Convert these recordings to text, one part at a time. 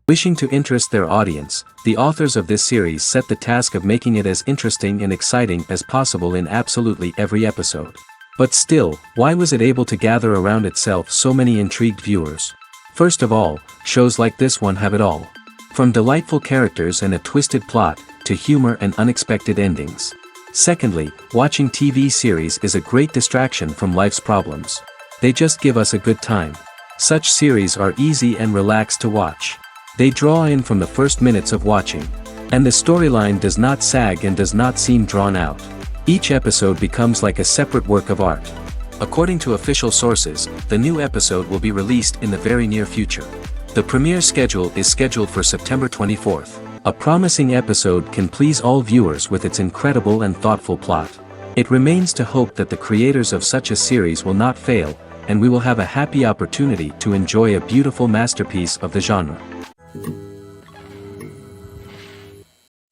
Wishing to interest their audience, the authors of this series set the task of making it as interesting and exciting as possible in absolutely every episode. But still, why was it able to gather around itself so many intrigued viewers? First of all, shows like this one have it all. From delightful characters and a twisted plot, to humor and unexpected endings. Secondly, watching TV series is a great distraction from life's problems. They just give us a good time. Such series are easy and relaxed to watch. They draw in from the first minutes of watching. And the storyline does not sag and does not seem drawn out. Each episode becomes like a separate work of art. According to official sources, the new episode will be released in the very near future. The premiere schedule is scheduled for September 24th. A promising episode can please all viewers with its incredible and thoughtful plot. It remains to hope that the creators of such a series will not fail, and we will have a happy opportunity to enjoy a beautiful masterpiece of the genre.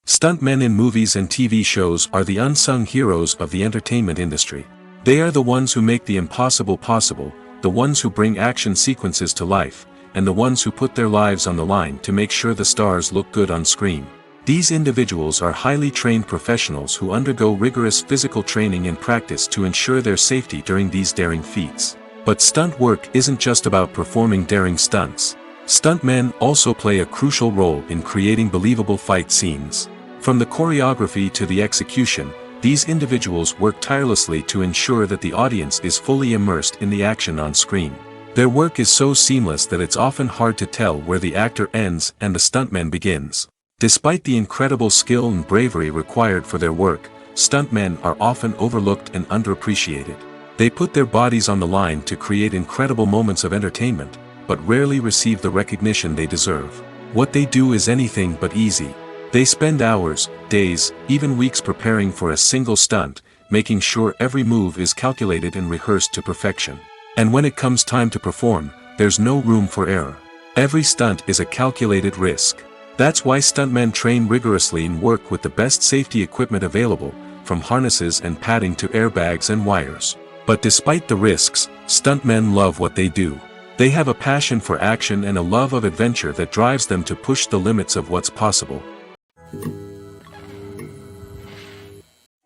Stuntmen in movies and TV shows are the unsung heroes of the entertainment industry. They are the ones who make the impossible possible, the ones who bring action sequences to life, and the ones who put their lives on the line to make sure the stars look good on screen. These individuals are highly trained professionals who undergo rigorous physical training and practice to ensure their safety during these daring feats. But stunt work isn't just about performing daring stunts. Stuntmen also play a crucial role in creating believable fight scenes. From the choreography to the execution, these individuals work tirelessly to ensure that the audience is fully immersed in the action on screen. Their work is so seamless that it's often hard to tell where the actor ends and the stuntman begins. Despite the incredible skill and bravery required for their work, stuntmen are often overlooked and underappreciated. They put their bodies on the line to create incredible moments of entertainment, but rarely receive the recognition they deserve. What they do is anything but easy. They spend hours, days, even weeks preparing for a single stunt, making sure every move is calculated and rehearsed to perfection. And when it comes time to perform, there's no room for error. Every stunt is a calculated risk. That's why stuntmen train rigorously and work with the best safety equipment available, from harnesses and padding to airbags and wires. But despite the risks, stuntmen love what they do. They have a passion for action and a love of adventure that drives them to push the limits of what's possible.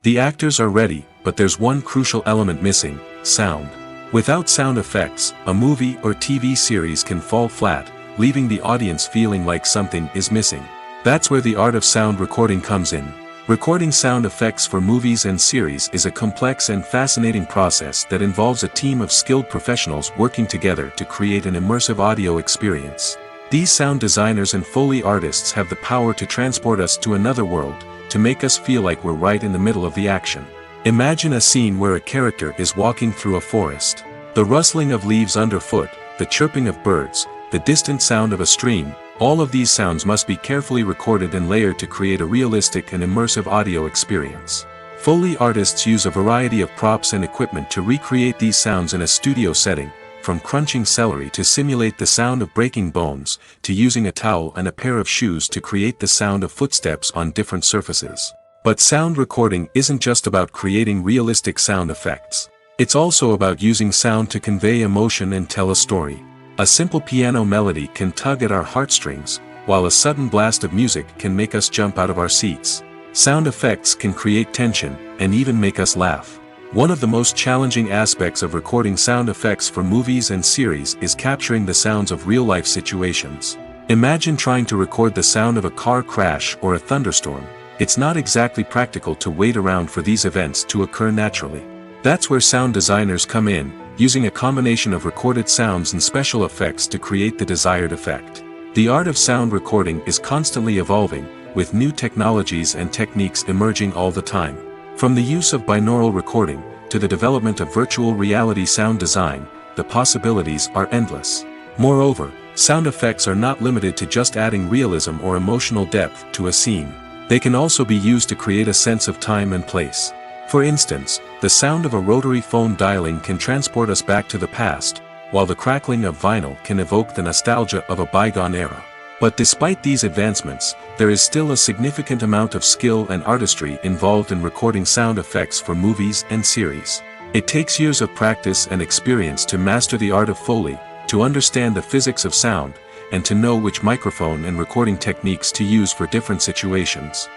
The actors are ready, but there's one crucial element missing: sound. Without sound effects, a movie or TV series can fall flat, leaving the audience feeling like something is missing. That's where the art of sound recording comes in. Recording sound effects for movies and series is a complex and fascinating process that involves a team of skilled professionals working together to create an immersive audio experience. These sound designers and Foley artists have the power to transport us to another world, to make us feel like we're right in the middle of the action. Imagine a scene where a character is walking through a forest. The rustling of leaves underfoot, the chirping of birds, the distant sound of a stream, all of these sounds must be carefully recorded and layered to create a realistic and immersive audio experience. Foley artists use a variety of props and equipment to recreate these sounds in a studio setting, from crunching celery to simulate the sound of breaking bones, to using a towel and a pair of shoes to create the sound of footsteps on different surfaces. But sound recording isn't just about creating realistic sound effects. It's also about using sound to convey emotion and tell a story. A simple piano melody can tug at our heartstrings, while a sudden blast of music can make us jump out of our seats. Sound effects can create tension, and even make us laugh. One of the most challenging aspects of recording sound effects for movies and series is capturing the sounds of real-life situations. Imagine trying to record the sound of a car crash or a thunderstorm. It's not exactly practical to wait around for these events to occur naturally. That's where sound designers come in, using a combination of recorded sounds and special effects to create the desired effect. The art of sound recording is constantly evolving, with new technologies and techniques emerging all the time. From the use of binaural recording, to the development of virtual reality sound design, the possibilities are endless. Moreover, sound effects are not limited to just adding realism or emotional depth to a scene. They can also be used to create a sense of time and place. For instance, the sound of a rotary phone dialing can transport us back to the past, while the crackling of vinyl can evoke the nostalgia of a bygone era. But despite these advancements, there is still a significant amount of skill and artistry involved in recording sound effects for movies and series. It takes years of practice and experience to master the art of Foley, to understand the physics of sound, and to know which microphone and recording techniques to use for different situations.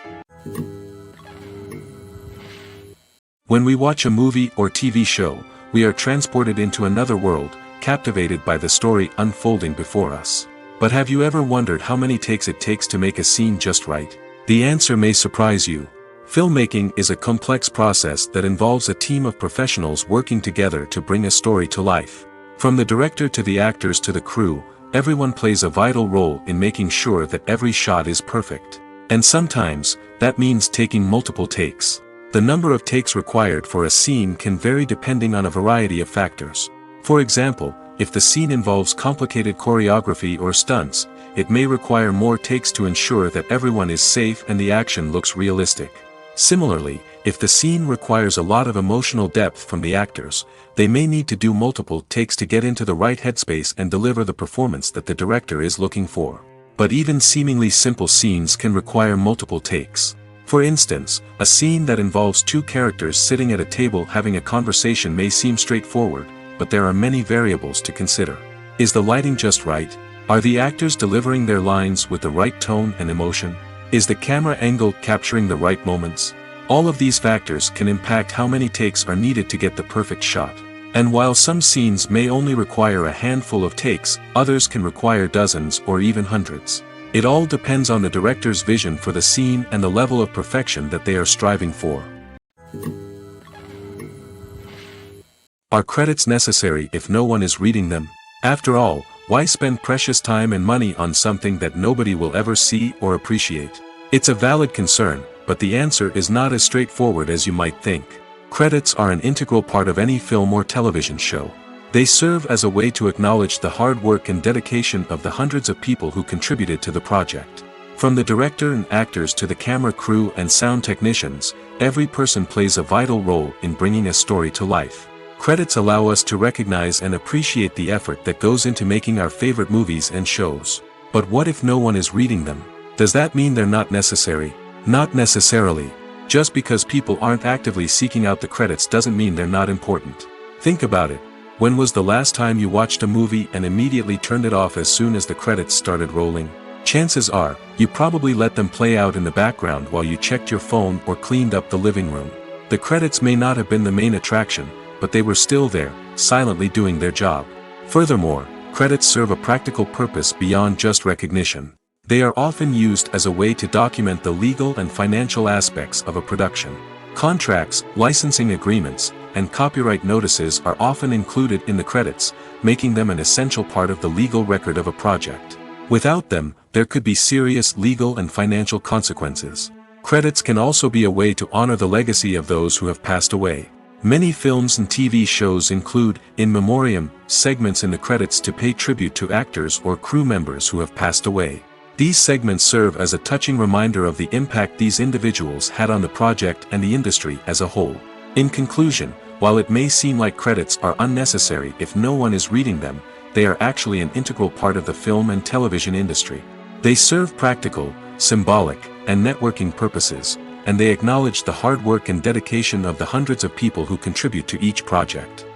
When we watch a movie or TV show, we are transported into another world, captivated by the story unfolding before us. But have you ever wondered how many takes it takes to make a scene just right? The answer may surprise you. Filmmaking is a complex process that involves a team of professionals working together to bring a story to life. From the director to the actors to the crew, everyone plays a vital role in making sure that every shot is perfect. And sometimes, that means taking multiple takes. The number of takes required for a scene can vary depending on a variety of factors. For example, if the scene involves complicated choreography or stunts, it may require more takes to ensure that everyone is safe and the action looks realistic. Similarly, if the scene requires a lot of emotional depth from the actors, they may need to do multiple takes to get into the right headspace and deliver the performance that the director is looking for. But even seemingly simple scenes can require multiple takes. For instance, a scene that involves two characters sitting at a table having a conversation may seem straightforward, but there are many variables to consider. Is the lighting just right? Are the actors delivering their lines with the right tone and emotion? Is the camera angle capturing the right moments? All of these factors can impact how many takes are needed to get the perfect shot. And while some scenes may only require a handful of takes, others can require dozens or even hundreds. It all depends on the director's vision for the scene and the level of perfection that they are striving for. Are credits necessary if no one is reading them? After all, why spend precious time and money on something that nobody will ever see or appreciate? It's a valid concern, but the answer is not as straightforward as you might think. Credits are an integral part of any film or television show. They serve as a way to acknowledge the hard work and dedication of the hundreds of people who contributed to the project. From the director and actors to the camera crew and sound technicians, every person plays a vital role in bringing a story to life. Credits allow us to recognize and appreciate the effort that goes into making our favorite movies and shows. But what if no one is reading them? Does that mean they're not necessary? Not necessarily. Just because people aren't actively seeking out the credits doesn't mean they're not important. Think about it. When was the last time you watched a movie and immediately turned it off as soon as the credits started rolling? Chances are, you probably let them play out in the background while you checked your phone or cleaned up the living room. The credits may not have been the main attraction, but they were still there, silently doing their job. Furthermore, credits serve a practical purpose beyond just recognition. They are often used as a way to document the legal and financial aspects of a production. Contracts, licensing agreements, and copyright notices are often included in the credits, making them an essential part of the legal record of a project. Without them, there could be serious legal and financial consequences. Credits can also be a way to honor the legacy of those who have passed away. Many films and TV shows include, in memoriam, segments in the credits to pay tribute to actors or crew members who have passed away. These segments serve as a touching reminder of the impact these individuals had on the project and the industry as a whole. In conclusion, while it may seem like credits are unnecessary if no one is reading them, they are actually an integral part of the film and television industry. They serve practical, symbolic, and networking purposes, and they acknowledge the hard work and dedication of the hundreds of people who contribute to each project.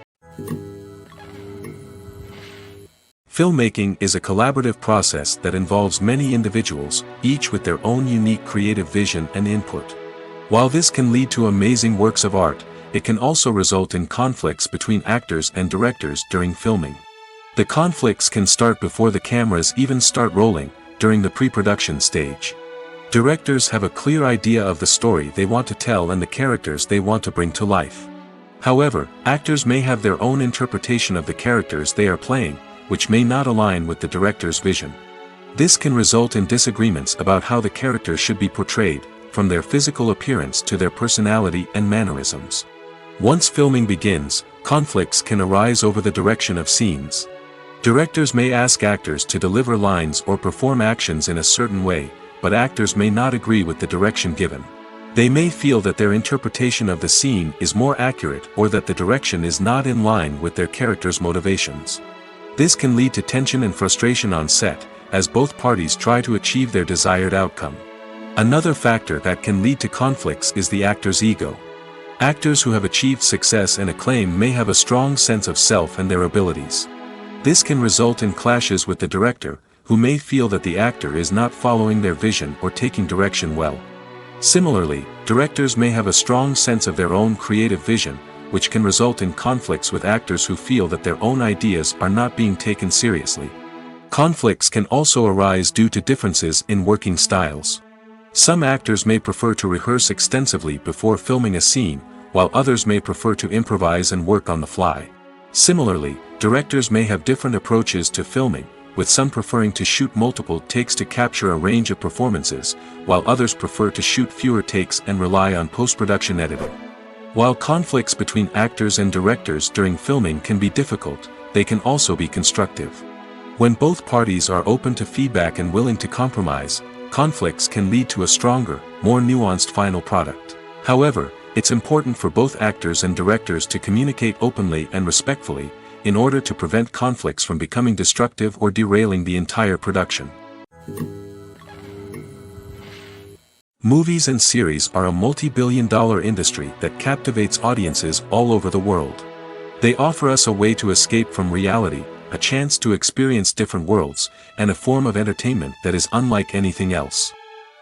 Filmmaking is a collaborative process that involves many individuals, each with their own unique creative vision and input. While this can lead to amazing works of art, it can also result in conflicts between actors and directors during filming. The conflicts can start before the cameras even start rolling, during the pre-production stage. Directors have a clear idea of the story they want to tell and the characters they want to bring to life. However, actors may have their own interpretation of the characters they are playing, which may not align with the director's vision. This can result in disagreements about how the characters should be portrayed, from their physical appearance to their personality and mannerisms. Once filming begins, conflicts can arise over the direction of scenes. Directors may ask actors to deliver lines or perform actions in a certain way, but actors may not agree with the direction given. They may feel that their interpretation of the scene is more accurate or that the direction is not in line with their character's motivations. This can lead to tension and frustration on set, as both parties try to achieve their desired outcome. Another factor that can lead to conflicts is the actor's ego. Actors who have achieved success and acclaim may have a strong sense of self and their abilities. This can result in clashes with the director, who may feel that the actor is not following their vision or taking direction well. Similarly, directors may have a strong sense of their own creative vision, which can result in conflicts with actors who feel that their own ideas are not being taken seriously. Conflicts can also arise due to differences in working styles. Some actors may prefer to rehearse extensively before filming a scene, while others may prefer to improvise and work on the fly. Similarly, directors may have different approaches to filming, with some preferring to shoot multiple takes to capture a range of performances, while others prefer to shoot fewer takes and rely on post-production editing. While conflicts between actors and directors during filming can be difficult, they can also be constructive. When both parties are open to feedback and willing to compromise, conflicts can lead to a stronger, more nuanced final product. However, it's important for both actors and directors to communicate openly and respectfully, in order to prevent conflicts from becoming destructive or derailing the entire production. Movies and series are a multi-billion-dollar industry that captivates audiences all over the world. They offer us a way to escape from reality, a chance to experience different worlds, and a form of entertainment that is unlike anything else.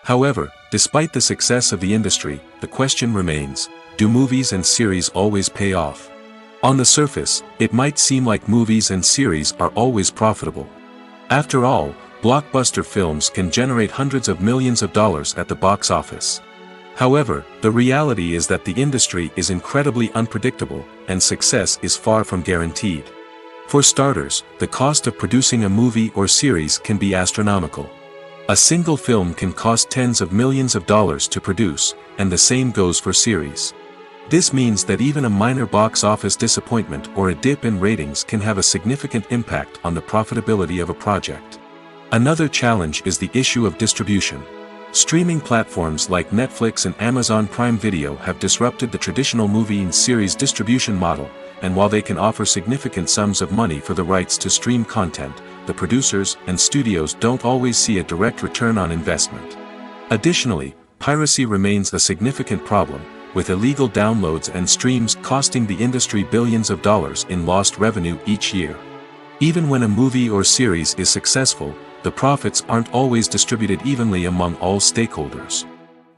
However, despite the success of the industry, the question remains, do movies and series always pay off? On the surface, it might seem like movies and series are always profitable. After all, blockbuster films can generate hundreds of millions of dollars at the box office. However, the reality is that the industry is incredibly unpredictable, and success is far from guaranteed. For starters, the cost of producing a movie or series can be astronomical. A single film can cost tens of millions of dollars to produce, and the same goes for series. This means that even a minor box office disappointment or a dip in ratings can have a significant impact on the profitability of a project. Another challenge is the issue of distribution. Streaming platforms like Netflix and Amazon Prime Video have disrupted the traditional movie and series distribution model, and while they can offer significant sums of money for the rights to stream content, the producers and studios don't always see a direct return on investment. Additionally, piracy remains a significant problem, with illegal downloads and streams costing the industry billions of dollars in lost revenue each year. Even when a movie or series is successful, the profits aren't always distributed evenly among all stakeholders.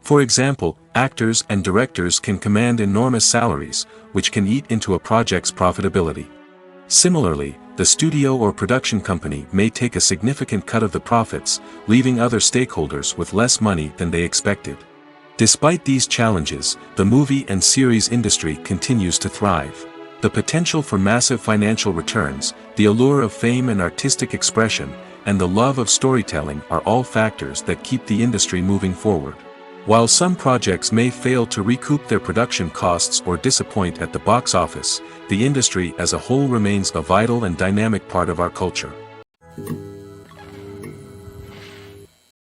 For example, actors and directors can command enormous salaries, which can eat into a project's profitability. Similarly, the studio or production company may take a significant cut of the profits, leaving other stakeholders with less money than they expected. Despite these challenges, the movie and series industry continues to thrive. The potential for massive financial returns, the allure of fame and artistic expression, and the love of storytelling are all factors that keep the industry moving forward. While some projects may fail to recoup their production costs or disappoint at the box office, the industry as a whole remains a vital and dynamic part of our culture.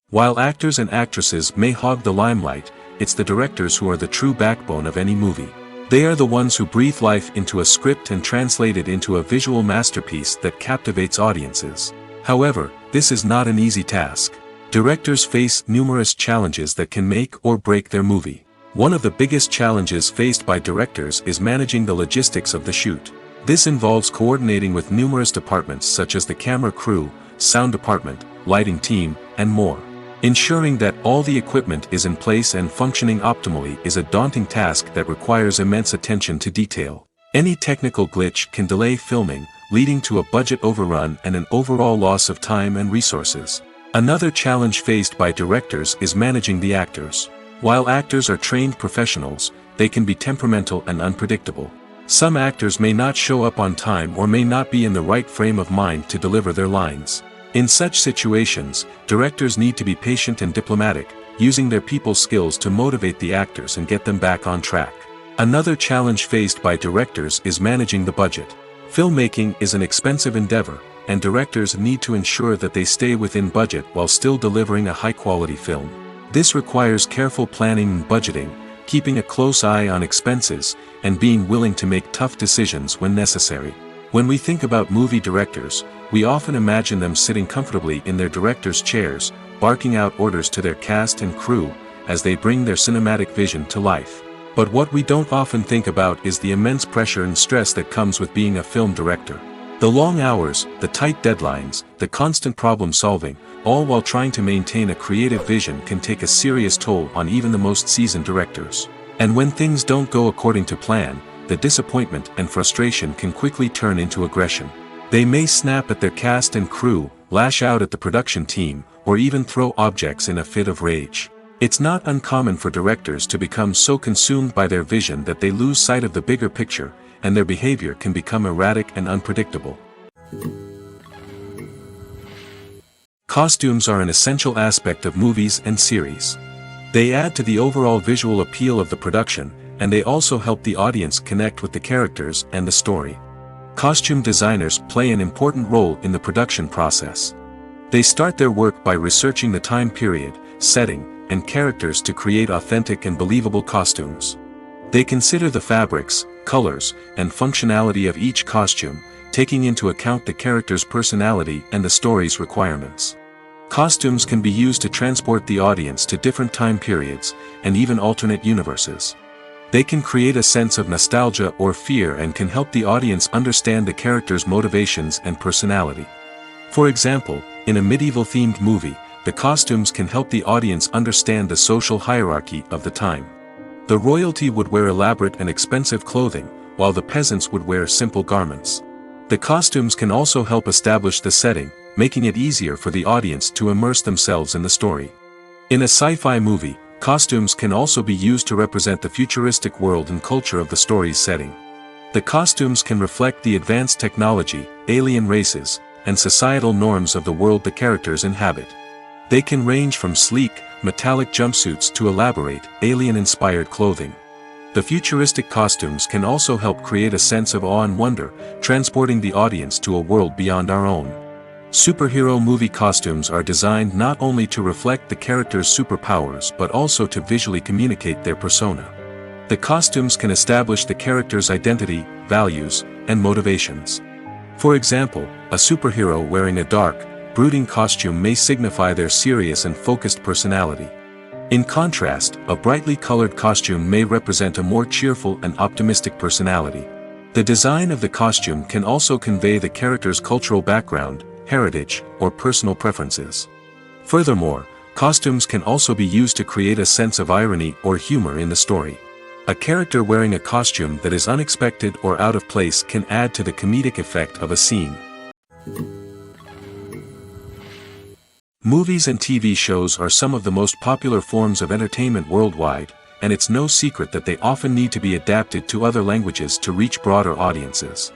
While actors and actresses may hog the limelight, it's the directors who are the true backbone of any movie. They are the ones who breathe life into a script and translate it into a visual masterpiece that captivates audiences. However, this is not an easy task. Directors face numerous challenges that can make or break their movie. One of the biggest challenges faced by directors is managing the logistics of the shoot. This involves coordinating with numerous departments such as the camera crew, sound department, lighting team, and more. Ensuring that all the equipment is in place and functioning optimally is a daunting task that requires immense attention to detail. Any technical glitch can delay filming, leading to a budget overrun and an overall loss of time and resources. Another challenge faced by directors is managing the actors. While actors are trained professionals, they can be temperamental and unpredictable. Some actors may not show up on time or may not be in the right frame of mind to deliver their lines. In such situations, directors need to be patient and diplomatic, using their people skills to motivate the actors and get them back on track. Another challenge faced by directors is managing the budget. Filmmaking is an expensive endeavor, and directors need to ensure that they stay within budget while still delivering a high-quality film. This requires careful planning and budgeting, keeping a close eye on expenses, and being willing to make tough decisions when necessary. When we think about movie directors, we often imagine them sitting comfortably in their director's chairs, barking out orders to their cast and crew, as they bring their cinematic vision to life. But what we don't often think about is the immense pressure and stress that comes with being a film director. The long hours, the tight deadlines, the constant problem solving, all while trying to maintain a creative vision can take a serious toll on even the most seasoned directors. And when things don't go according to plan, the disappointment and frustration can quickly turn into aggression. They may snap at their cast and crew, lash out at the production team, or even throw objects in a fit of rage. It's not uncommon for directors to become so consumed by their vision that they lose sight of the bigger picture, and their behavior can become erratic and unpredictable. Costumes are an essential aspect of movies and series. They add to the overall visual appeal of the production, and they also help the audience connect with the characters and the story. Costume designers play an important role in the production process. They start their work by researching the time period, setting, and characters to create authentic and believable costumes. They consider the fabrics, colors, and functionality of each costume, taking into account the character's personality and the story's requirements. Costumes can be used to transport the audience to different time periods, and even alternate universes. They can create a sense of nostalgia or fear and can help the audience understand the character's motivations and personality. For example, in a medieval-themed movie, the costumes can help the audience understand the social hierarchy of the time. The royalty would wear elaborate and expensive clothing, while the peasants would wear simple garments. The costumes can also help establish the setting, making it easier for the audience to immerse themselves in the story. In a sci-fi movie, costumes can also be used to represent the futuristic world and culture of the story's setting. The costumes can reflect the advanced technology, alien races, and societal norms of the world the characters inhabit. They can range from sleek, metallic jumpsuits to elaborate, alien-inspired clothing. The futuristic costumes can also help create a sense of awe and wonder, transporting the audience to a world beyond our own. Superhero movie costumes are designed not only to reflect the character's superpowers but also to visually communicate their persona. The costumes can establish the character's identity, values, and motivations. For example, a superhero wearing a dark, brooding costume may signify their serious and focused personality. In contrast, a brightly colored costume may represent a more cheerful and optimistic personality. The design of the costume can also convey the character's cultural background, heritage, or personal preferences. Furthermore, costumes can also be used to create a sense of irony or humor in the story. A character wearing a costume that is unexpected or out of place can add to the comedic effect of a scene. Movies and TV shows are some of the most popular forms of entertainment worldwide, and it's no secret that they often need to be adapted to other languages to reach broader audiences.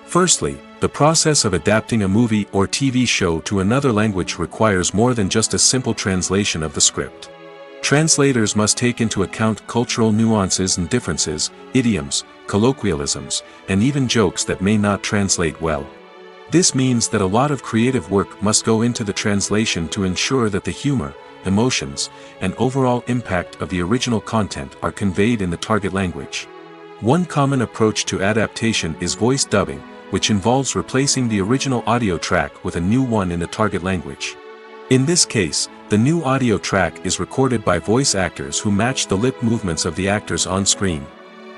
Firstly, the process of adapting a movie or TV show to another language requires more than just a simple translation of the script. Translators must take into account cultural nuances and differences, idioms, colloquialisms, and even jokes that may not translate well. This means that a lot of creative work must go into the translation to ensure that the humor, emotions, and overall impact of the original content are conveyed in the target language. One common approach to adaptation is voice dubbing, which involves replacing the original audio track with a new one in the target language. In this case, the new audio track is recorded by voice actors who match the lip movements of the actors on screen.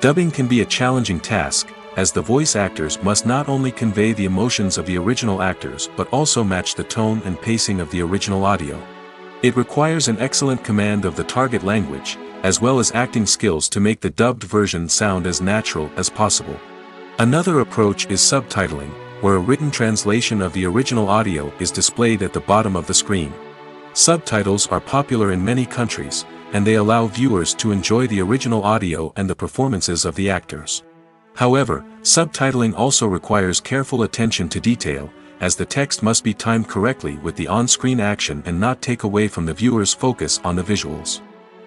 Dubbing can be a challenging task, as the voice actors must not only convey the emotions of the original actors but also match the tone and pacing of the original audio. It requires an excellent command of the target language, as well as acting skills to make the dubbed version sound as natural as possible. Another approach is subtitling, where a written translation of the original audio is displayed at the bottom of the screen. Subtitles are popular in many countries, and they allow viewers to enjoy the original audio and the performances of the actors. However, subtitling also requires careful attention to detail, as the text must be timed correctly with the on-screen action and not take away from the viewer's focus on the visuals.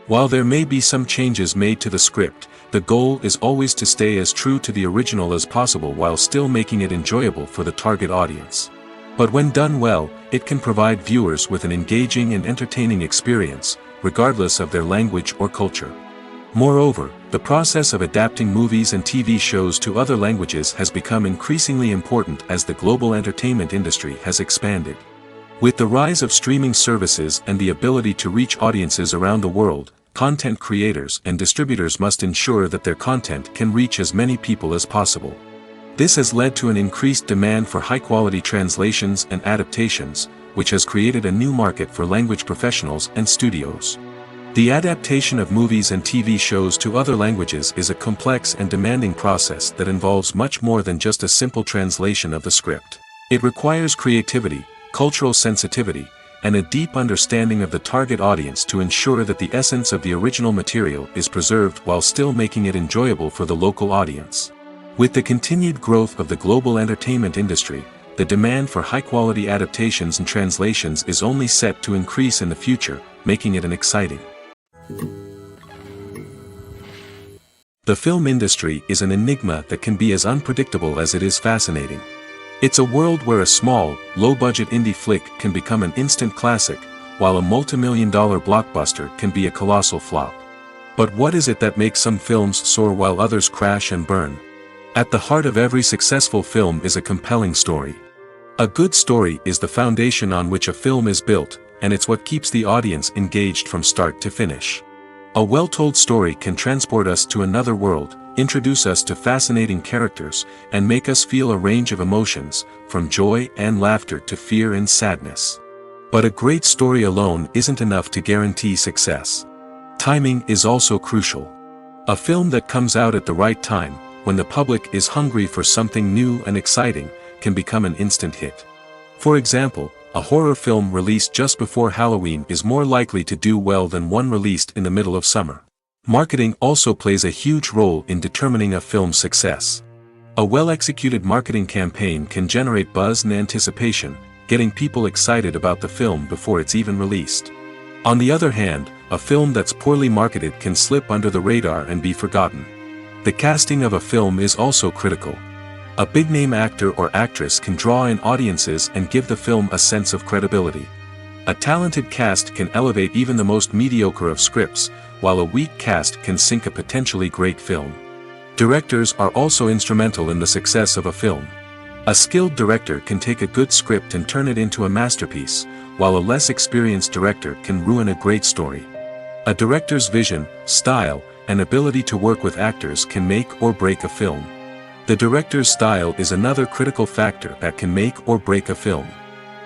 While there may be some changes made to the script, the goal is always to stay as true to the original as possible while still making it enjoyable for the target audience. But when done well, it can provide viewers with an engaging and entertaining experience, regardless of their language or culture. Moreover, the process of adapting movies and TV shows to other languages has become increasingly important as the global entertainment industry has expanded. With the rise of streaming services and the ability to reach audiences around the world, content creators and distributors must ensure that their content can reach as many people as possible. This has led to an increased demand for high-quality translations and adaptations, which has created a new market for language professionals and studios. The adaptation of movies and TV shows to other languages is a complex and demanding process that involves much more than just a simple translation of the script. It requires creativity, cultural sensitivity, and a deep understanding of the target audience to ensure that the essence of the original material is preserved while still making it enjoyable for the local audience. With the continued growth of the global entertainment industry, the demand for high-quality adaptations and translations is only set to increase in the future, making it an exciting. The film industry is an enigma that can be as unpredictable as it is fascinating. It's a world where a small, low-budget indie flick can become an instant classic, while a multi-million-dollar blockbuster can be a colossal flop. But what is it that makes some films soar while others crash and burn? At the heart of every successful film is a compelling story. A good story is the foundation on which a film is built, and it's what keeps the audience engaged from start to finish. A well-told story can transport us to another world, introduce us to fascinating characters, and make us feel a range of emotions, from joy and laughter to fear and sadness. But a great story alone isn't enough to guarantee success. Timing is also crucial. A film that comes out at the right time, when the public is hungry for something new and exciting, can become an instant hit. For example, a horror film released just before Halloween is more likely to do well than one released in the middle of summer. Marketing also plays a huge role in determining a film's success. A well-executed marketing campaign can generate buzz and anticipation, getting people excited about the film before it's even released. On the other hand, a film that's poorly marketed can slip under the radar and be forgotten. The casting of a film is also critical. A big-name actor or actress can draw in audiences and give the film a sense of credibility. A talented cast can elevate even the most mediocre of scripts, while a weak cast can sink a potentially great film. Directors are also instrumental in the success of a film. A skilled director can take a good script and turn it into a masterpiece, while a less experienced director can ruin a great story. A director's vision, style, and ability to work with actors can make or break a film. The director's style is another critical factor that can make or break a film.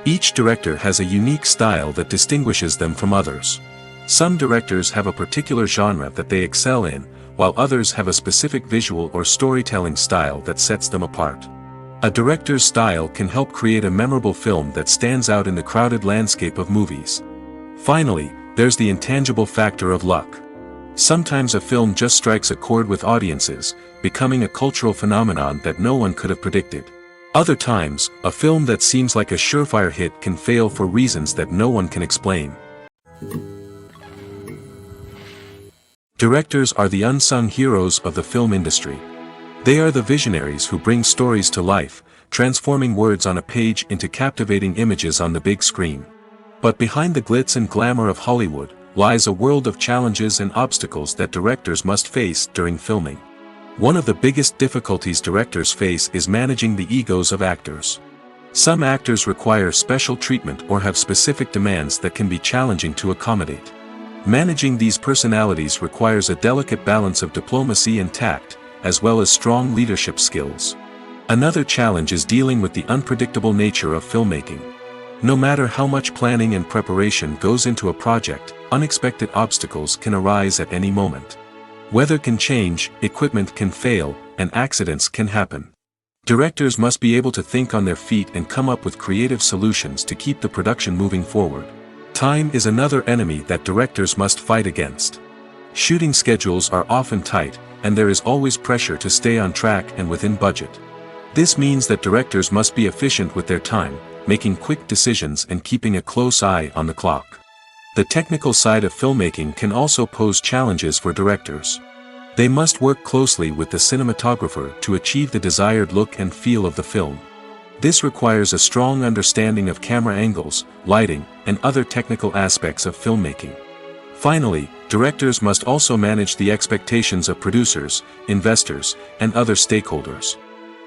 Each director has a unique style that distinguishes them from others. Some directors have a particular genre that they excel in, while others have a specific visual or storytelling style that sets them apart. A director's style can help create a memorable film that stands out in the crowded landscape of movies. Finally, there's the intangible factor of luck. Sometimes a film just strikes a chord with audiences, becoming a cultural phenomenon that no one could have predicted. Other times, a film that seems like a surefire hit can fail for reasons that no one can explain. Directors are the unsung heroes of the film industry. They are the visionaries who bring stories to life, transforming words on a page into captivating images on the big screen. But behind the glitz and glamour of Hollywood, lies a world of challenges and obstacles that directors must face during filming. One of the biggest difficulties directors face is managing the egos of actors. Some actors require special treatment or have specific demands that can be challenging to accommodate. Managing these personalities requires a delicate balance of diplomacy and tact, as well as strong leadership skills. Another challenge is dealing with the unpredictable nature of filmmaking. No matter how much planning and preparation goes into a project, unexpected obstacles can arise at any moment. Weather can change, equipment can fail, and accidents can happen. Directors must be able to think on their feet and come up with creative solutions to keep the production moving forward. Time is another enemy that directors must fight against. Shooting schedules are often tight, and there is always pressure to stay on track and within budget. This means that directors must be efficient with their time, making quick decisions and keeping a close eye on the clock. The technical side of filmmaking can also pose challenges for directors. They must work closely with the cinematographer to achieve the desired look and feel of the film. This requires a strong understanding of camera angles, lighting, and other technical aspects of filmmaking. Finally, directors must also manage the expectations of producers, investors, and other stakeholders.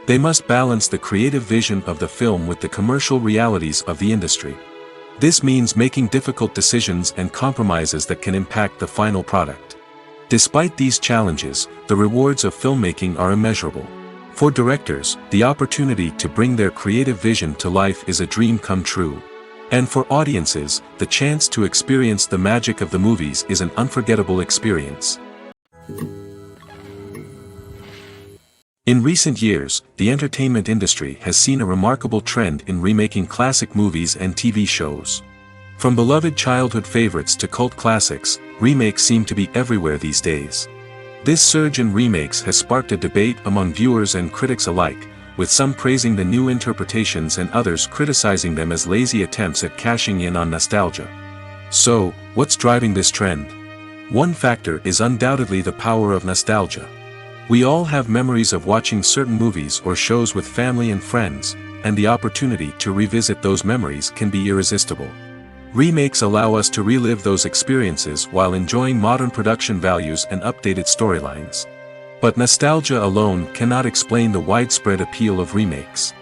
They must balance the creative vision of the film with the commercial realities of the industry. This means making difficult decisions and compromises that can impact the final product. Despite these challenges, the rewards of filmmaking are immeasurable. For directors, the opportunity to bring their creative vision to life is a dream come true. And for audiences, the chance to experience the magic of the movies is an unforgettable experience. In recent years, the entertainment industry has seen a remarkable trend in remaking classic movies and TV shows. From beloved childhood favorites to cult classics, remakes seem to be everywhere these days. This surge in remakes has sparked a debate among viewers and critics alike, with some praising the new interpretations and others criticizing them as lazy attempts at cashing in on nostalgia. So, what's driving this trend? One factor is undoubtedly the power of nostalgia. We all have memories of watching certain movies or shows with family and friends, and the opportunity to revisit those memories can be irresistible. Remakes allow us to relive those experiences while enjoying modern production values and updated storylines. But nostalgia alone cannot explain the widespread appeal of remakes.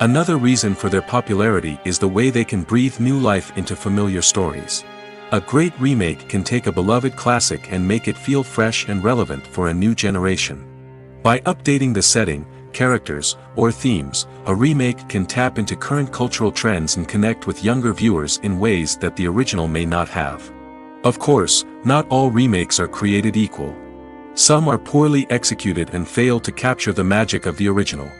Another reason for their popularity is the way they can breathe new life into familiar stories. A great remake can take a beloved classic and make it feel fresh and relevant for a new generation. By updating the setting, characters, or themes, a remake can tap into current cultural trends and connect with younger viewers in ways that the original may not have. Of course, not all remakes are created equal. Some are poorly executed and fail to capture the magic of the original.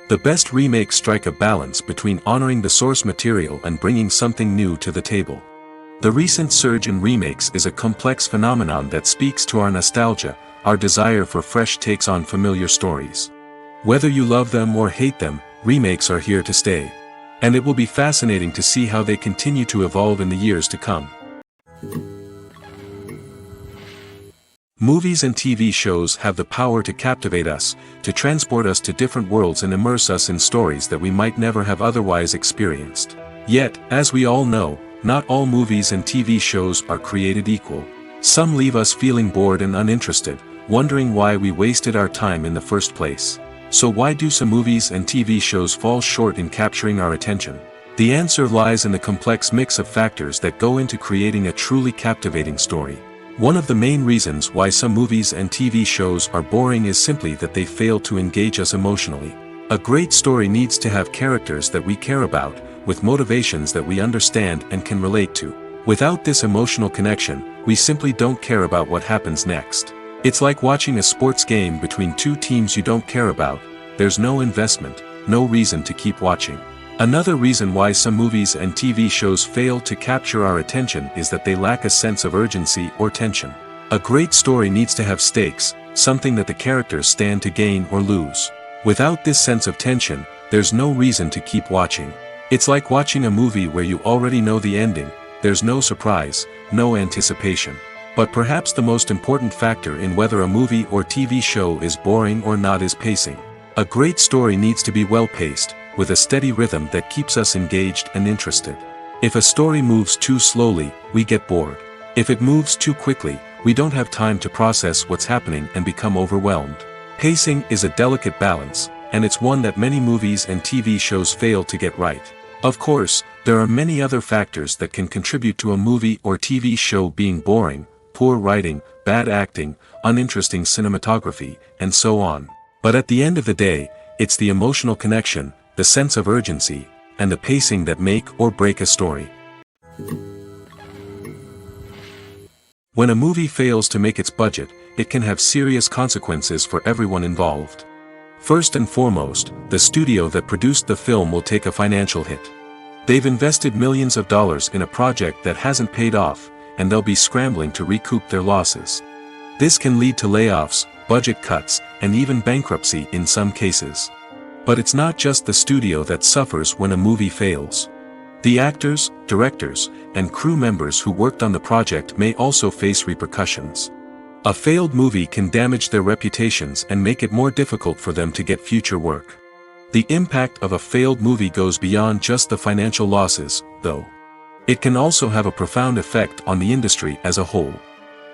The best remakes strike a balance between honoring the source material and bringing something new to the table. The recent surge in remakes is a complex phenomenon that speaks to our nostalgia, our desire for fresh takes on familiar stories. Whether you love them or hate them, remakes are here to stay. And it will be fascinating to see how they continue to evolve in the years to come. Movies and TV shows have the power to captivate us, to transport us to different worlds and immerse us in stories that we might never have otherwise experienced. Yet, as we all know, not all movies and TV shows are created equal. Some leave us feeling bored and uninterested, wondering why we wasted our time in the first place. So why do some movies and TV shows fall short in capturing our attention? The answer lies in the complex mix of factors that go into creating a truly captivating story. One of the main reasons why some movies and TV shows are boring is simply that they fail to engage us emotionally. A great story needs to have characters that we care about, with motivations that we understand and can relate to. Without this emotional connection, we simply don't care about what happens next. It's like watching a sports game between two teams you don't care about. There's no investment, no reason to keep watching. Another reason why some movies and TV shows fail to capture our attention is that they lack a sense of urgency or tension. A great story needs to have stakes, something that the characters stand to gain or lose. Without this sense of tension, there's no reason to keep watching. It's like watching a movie where you already know the ending. There's no surprise, no anticipation. But perhaps the most important factor in whether a movie or TV show is boring or not is pacing. A great story needs to be well-paced, with a steady rhythm that keeps us engaged and interested. If a story moves too slowly, we get bored. If it moves too quickly, we don't have time to process what's happening and become overwhelmed. Pacing is a delicate balance, and it's one that many movies and TV shows fail to get right. Of course, there are many other factors that can contribute to a movie or TV show being boring: poor writing, bad acting, uninteresting cinematography, and so on. But at the end of the day, it's the emotional connection, the sense of urgency, and the pacing that make or break a story. When a movie fails to make its budget, it can have serious consequences for everyone involved. First and foremost, the studio that produced the film will take a financial hit. They've invested millions of dollars in a project that hasn't paid off, and they'll be scrambling to recoup their losses. This can lead to layoffs, budget cuts, and even bankruptcy in some cases. But it's not just the studio that suffers when a movie fails. The actors, directors, and crew members who worked on the project may also face repercussions. A failed movie can damage their reputations and make it more difficult for them to get future work. The impact of a failed movie goes beyond just the financial losses, though. It can also have a profound effect on the industry as a whole.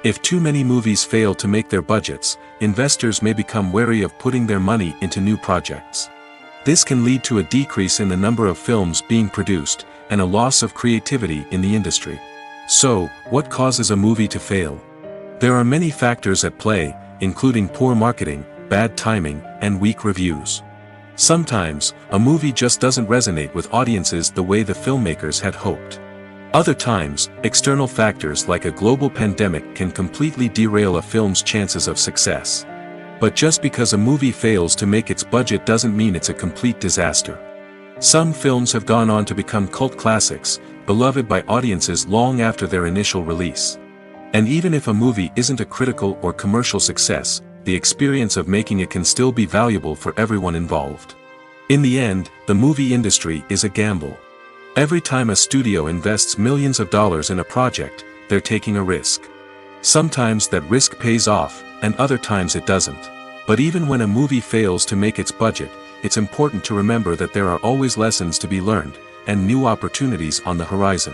If too many movies fail to make their budgets, investors may become wary of putting their money into new projects. This can lead to a decrease in the number of films being produced, and a loss of creativity in the industry. So, what causes a movie to fail? There are many factors at play, including poor marketing, bad timing, and weak reviews. Sometimes, a movie just doesn't resonate with audiences the way the filmmakers had hoped. Other times, external factors like a global pandemic can completely derail a film's chances of success. But just because a movie fails to make its budget doesn't mean it's a complete disaster. Some films have gone on to become cult classics, beloved by audiences long after their initial release. And even if a movie isn't a critical or commercial success, the experience of making it can still be valuable for everyone involved. In the end, the movie industry is a gamble. Every time a studio invests millions of dollars in a project, they're taking a risk. Sometimes that risk pays off, and other times it doesn't. But even when a movie fails to make its budget, it's important to remember that there are always lessons to be learned, and new opportunities on the horizon.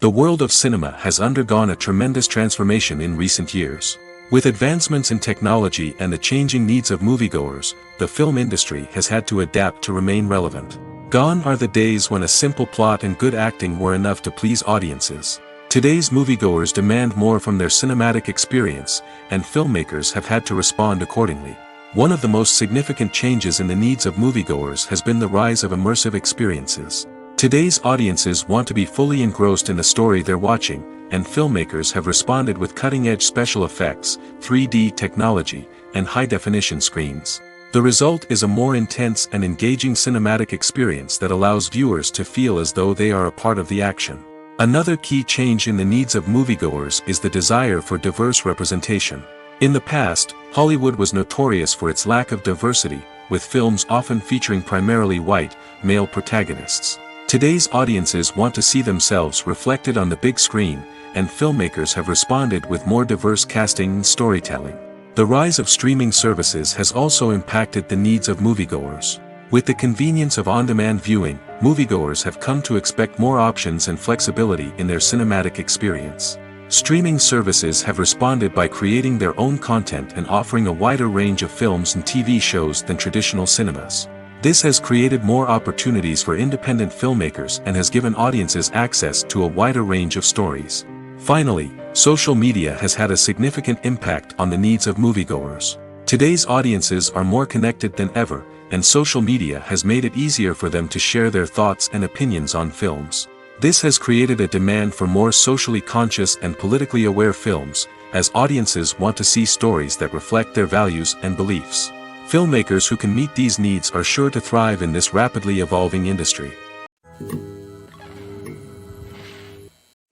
The world of cinema has undergone a tremendous transformation in recent years. With advancements in technology and the changing needs of moviegoers, the film industry has had to adapt to remain relevant. Gone are the days when a simple plot and good acting were enough to please audiences. Today's moviegoers demand more from their cinematic experience, and filmmakers have had to respond accordingly. One of the most significant changes in the needs of moviegoers has been the rise of immersive experiences. Today's audiences want to be fully engrossed in the story they're watching, and filmmakers have responded with cutting-edge special effects, 3D technology, and high-definition screens. The result is a more intense and engaging cinematic experience that allows viewers to feel as though they are a part of the action. Another key change in the needs of moviegoers is the desire for diverse representation. In the past, Hollywood was notorious for its lack of diversity, with films often featuring primarily white, male protagonists. Today's audiences want to see themselves reflected on the big screen, and filmmakers have responded with more diverse casting and storytelling. The rise of streaming services has also impacted the needs of moviegoers. With the convenience of on-demand viewing, moviegoers have come to expect more options and flexibility in their cinematic experience. Streaming services have responded by creating their own content and offering a wider range of films and TV shows than traditional cinemas. This has created more opportunities for independent filmmakers and has given audiences access to a wider range of stories. Finally, social media has had a significant impact on the needs of moviegoers. Today's audiences are more connected than ever, and social media has made it easier for them to share their thoughts and opinions on films. This has created a demand for more socially conscious and politically aware films, as audiences want to see stories that reflect their values and beliefs. Filmmakers who can meet these needs are sure to thrive in this rapidly evolving industry.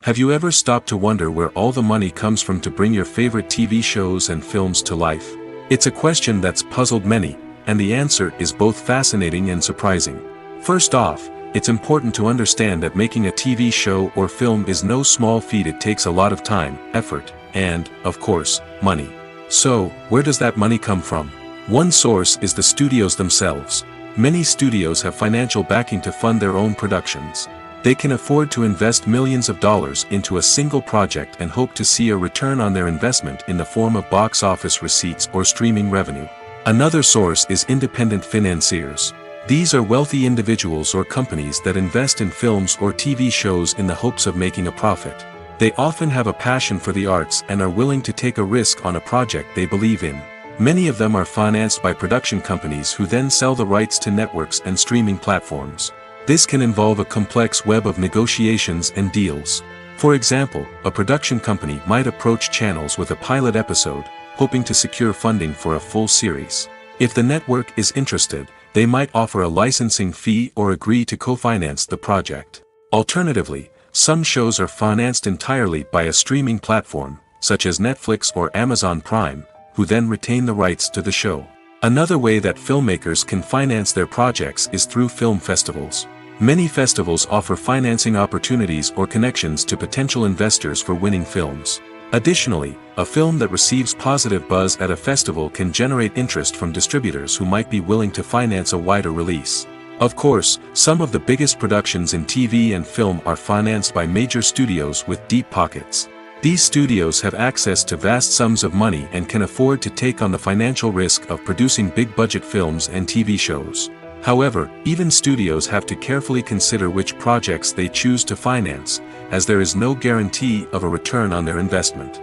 Have you ever stopped to wonder where all the money comes from to bring your favorite TV shows and films to life? It's a question that's puzzled many, and the answer is both fascinating and surprising. First off, it's important to understand that making a TV show or film is no small feat. It takes a lot of time, effort, and, of course, money. So, where does that money come from? One source is the studios themselves. Many studios have financial backing to fund their own productions. They can afford to invest millions of dollars into a single project and hope to see a return on their investment in the form of box office receipts or streaming revenue. Another source is independent financiers. These are wealthy individuals or companies that invest in films or TV shows in the hopes of making a profit. They often have a passion for the arts and are willing to take a risk on a project they believe in. Many of them are financed by production companies who then sell the rights to networks and streaming platforms. This can involve a complex web of negotiations and deals. For example, a production company might approach channels with a pilot episode, hoping to secure funding for a full series. If the network is interested, they might offer a licensing fee or agree to co-finance the project. Alternatively, some shows are financed entirely by a streaming platform, such as Netflix or Amazon Prime, who then retain the rights to the show. Another way that filmmakers can finance their projects is through film festivals. Many festivals offer financing opportunities or connections to potential investors for winning films. Additionally, a film that receives positive buzz at a festival can generate interest from distributors who might be willing to finance a wider release. Of course, some of the biggest productions in TV and film are financed by major studios with deep pockets. These studios have access to vast sums of money and can afford to take on the financial risk of producing big-budget films and TV shows. However, even studios have to carefully consider which projects they choose to finance, as there is no guarantee of a return on their investment.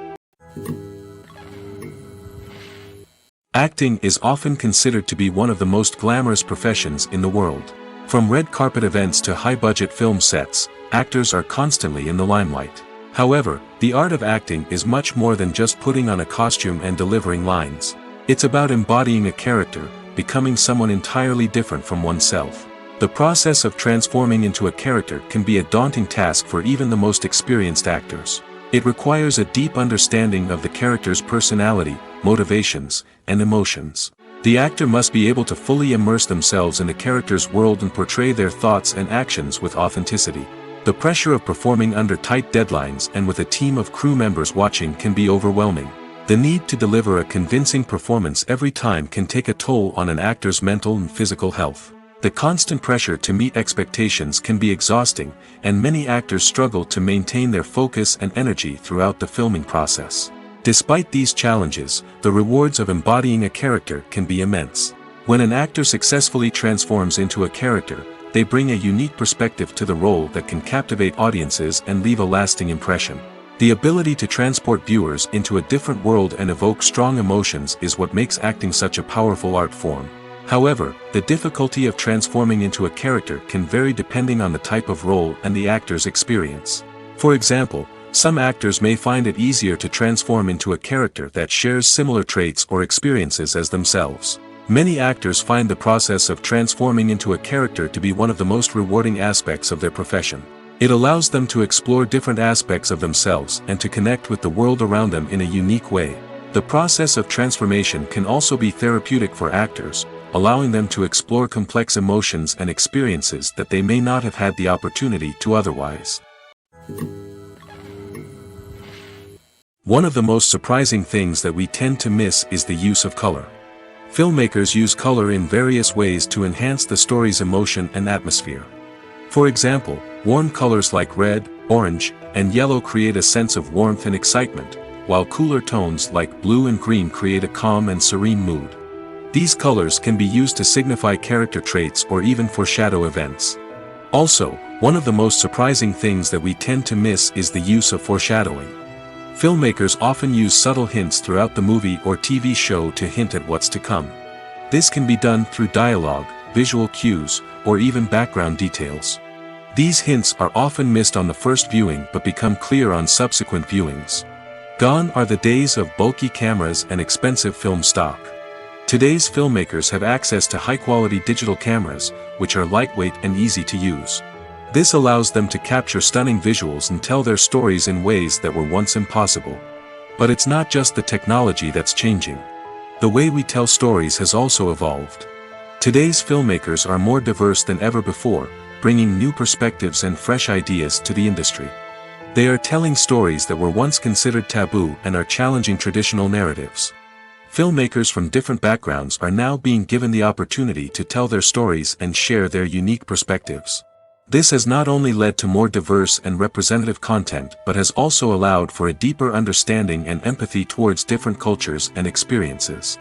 Acting is often considered to be one of the most glamorous professions in the world. From red carpet events to high-budget film sets, actors are constantly in the limelight. However, the art of acting is much more than just putting on a costume and delivering lines. It's about embodying a character, becoming someone entirely different from oneself. The process of transforming into a character can be a daunting task for even the most experienced actors. It requires a deep understanding of the character's personality, motivations, and emotions. The actor must be able to fully immerse themselves in the character's world and portray their thoughts and actions with authenticity. The pressure of performing under tight deadlines and with a team of crew members watching can be overwhelming. The need to deliver a convincing performance every time can take a toll on an actor's mental and physical health. The constant pressure to meet expectations can be exhausting, and many actors struggle to maintain their focus and energy throughout the filming process. Despite these challenges, the rewards of embodying a character can be immense. When an actor successfully transforms into a character, they bring a unique perspective to the role that can captivate audiences and leave a lasting impression. The ability to transport viewers into a different world and evoke strong emotions is what makes acting such a powerful art form. However, the difficulty of transforming into a character can vary depending on the type of role and the actor's experience. For example, some actors may find it easier to transform into a character that shares similar traits or experiences as themselves. Many actors find the process of transforming into a character to be one of the most rewarding aspects of their profession. It allows them to explore different aspects of themselves and to connect with the world around them in a unique way. The process of transformation can also be therapeutic for actors, allowing them to explore complex emotions and experiences that they may not have had the opportunity to otherwise. One of the most surprising things that we tend to miss is the use of color. Filmmakers use color in various ways to enhance the story's emotion and atmosphere. For example, warm colors like red, orange, and yellow create a sense of warmth and excitement, while cooler tones like blue and green create a calm and serene mood. These colors can be used to signify character traits or even foreshadow events. Also, one of the most surprising things that we tend to miss is the use of foreshadowing. Filmmakers often use subtle hints throughout the movie or TV show to hint at what's to come. This can be done through dialogue, visual cues, or even background details. These hints are often missed on the first viewing but become clear on subsequent viewings. Gone are the days of bulky cameras and expensive film stock. Today's filmmakers have access to high-quality digital cameras, which are lightweight and easy to use. This allows them to capture stunning visuals and tell their stories in ways that were once impossible. But it's not just the technology that's changing. The way we tell stories has also evolved. Today's filmmakers are more diverse than ever before, bringing new perspectives and fresh ideas to the industry. They are telling stories that were once considered taboo and are challenging traditional narratives. Filmmakers from different backgrounds are now being given the opportunity to tell their stories and share their unique perspectives. This has not only led to more diverse and representative content but has also allowed for a deeper understanding and empathy towards different cultures and experiences.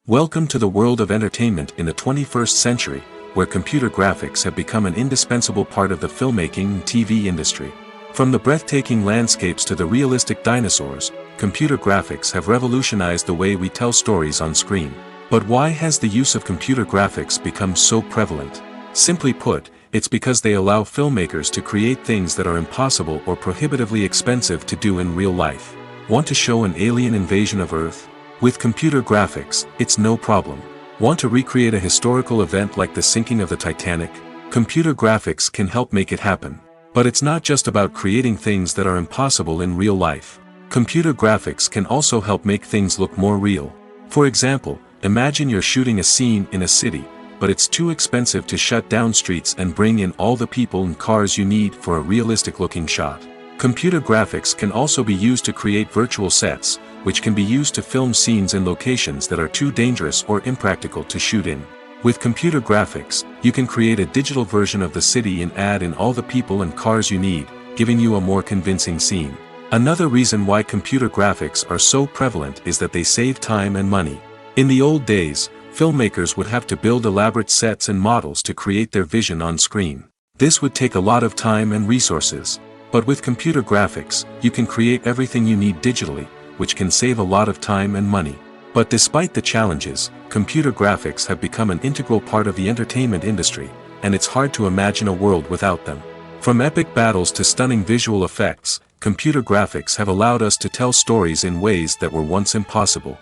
Welcome to the world of entertainment in the 21st century, where computer graphics have become an indispensable part of the filmmaking and TV industry. From the breathtaking landscapes to the realistic dinosaurs, computer graphics have revolutionized the way we tell stories on screen. But why has the use of computer graphics become so prevalent? Simply put, it's because they allow filmmakers to create things that are impossible or prohibitively expensive to do in real life. Want to show an alien invasion of Earth? With computer graphics, it's no problem. Want to recreate a historical event like the sinking of the Titanic? Computer graphics can help make it happen. But it's not just about creating things that are impossible in real life. Computer graphics can also help make things look more real. For example, imagine you're shooting a scene in a city, but it's too expensive to shut down streets and bring in all the people and cars you need for a realistic-looking shot. Computer graphics can also be used to create virtual sets, which can be used to film scenes in locations that are too dangerous or impractical to shoot in. With computer graphics, you can create a digital version of the city and add in all the people and cars you need, giving you a more convincing scene. Another reason why computer graphics are so prevalent is that they save time and money. In the old days, filmmakers would have to build elaborate sets and models to create their vision on screen. This would take a lot of time and resources. But with computer graphics, you can create everything you need digitally, which can save a lot of time and money. But despite the challenges, computer graphics have become an integral part of the entertainment industry, and it's hard to imagine a world without them. From epic battles to stunning visual effects, computer graphics have allowed us to tell stories in ways that were once impossible.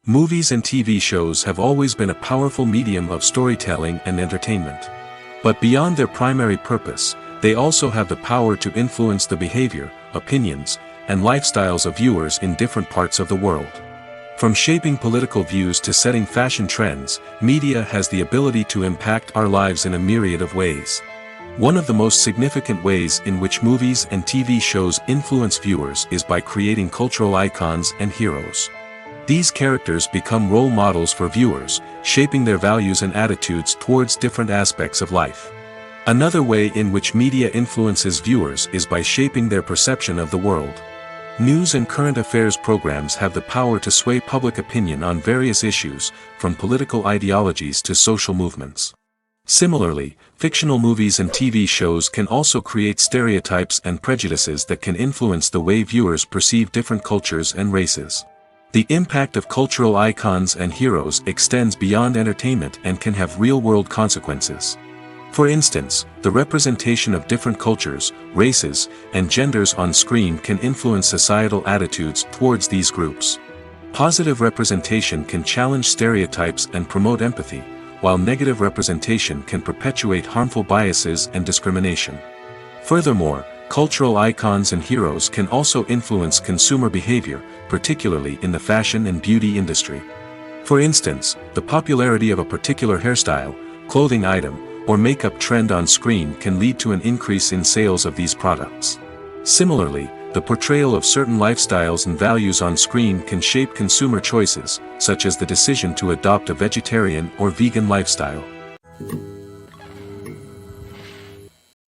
Movies and TV shows have always been a powerful medium of storytelling and entertainment. But beyond their primary purpose, they also have the power to influence the behavior, opinions, and lifestyles of viewers in different parts of the world. From shaping political views to setting fashion trends, media has the ability to impact our lives in a myriad of ways. One of the most significant ways in which movies and TV shows influence viewers is by creating cultural icons and heroes. These characters become role models for viewers, shaping their values and attitudes towards different aspects of life. Another way in which media influences viewers is by shaping their perception of the world. News and current affairs programs have the power to sway public opinion on various issues, from political ideologies to social movements. Similarly, fictional movies and TV shows can also create stereotypes and prejudices that can influence the way viewers perceive different cultures and races. The impact of cultural icons and heroes extends beyond entertainment and can have real-world consequences. For instance, the representation of different cultures, races, and genders on screen can influence societal attitudes towards these groups. Positive representation can challenge stereotypes and promote empathy, while negative representation can perpetuate harmful biases and discrimination. Furthermore, cultural icons and heroes can also influence consumer behavior, particularly in the fashion and beauty industry. For instance, the popularity of a particular hairstyle, clothing item, or makeup trend on screen can lead to an increase in sales of these products. Similarly, the portrayal of certain lifestyles and values on screen can shape consumer choices, such as the decision to adopt a vegetarian or vegan lifestyle.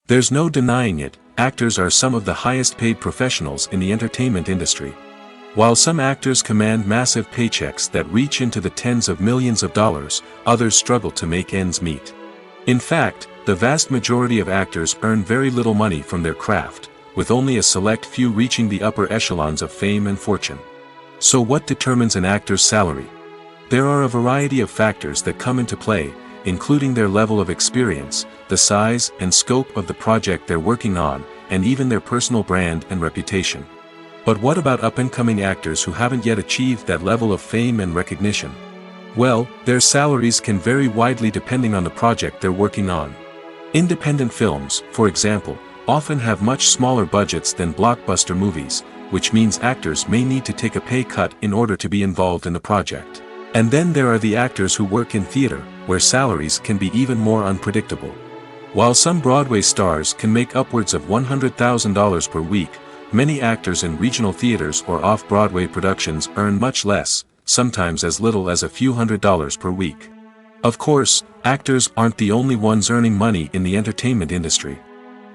There's no denying it, actors are some of the highest-paid professionals in the entertainment industry. While some actors command massive paychecks that reach into the tens of millions of dollars, others struggle to make ends meet. In fact, the vast majority of actors earn very little money from their craft, with only a select few reaching the upper echelons of fame and fortune. So what determines an actor's salary? There are a variety of factors that come into play, including their level of experience, the size and scope of the project they're working on, and even their personal brand and reputation. But what about up-and-coming actors who haven't yet achieved that level of fame and recognition? Well, their salaries can vary widely depending on the project they're working on. Independent films, for example, often have much smaller budgets than blockbuster movies, which means actors may need to take a pay cut in order to be involved in the project. And then there are the actors who work in theater, where salaries can be even more unpredictable. While some Broadway stars can make upwards of $100,000 per week, many actors in regional theaters or off-Broadway productions earn much less, sometimes as little as a few $100s per week. Of course, actors aren't the only ones earning money in the entertainment industry.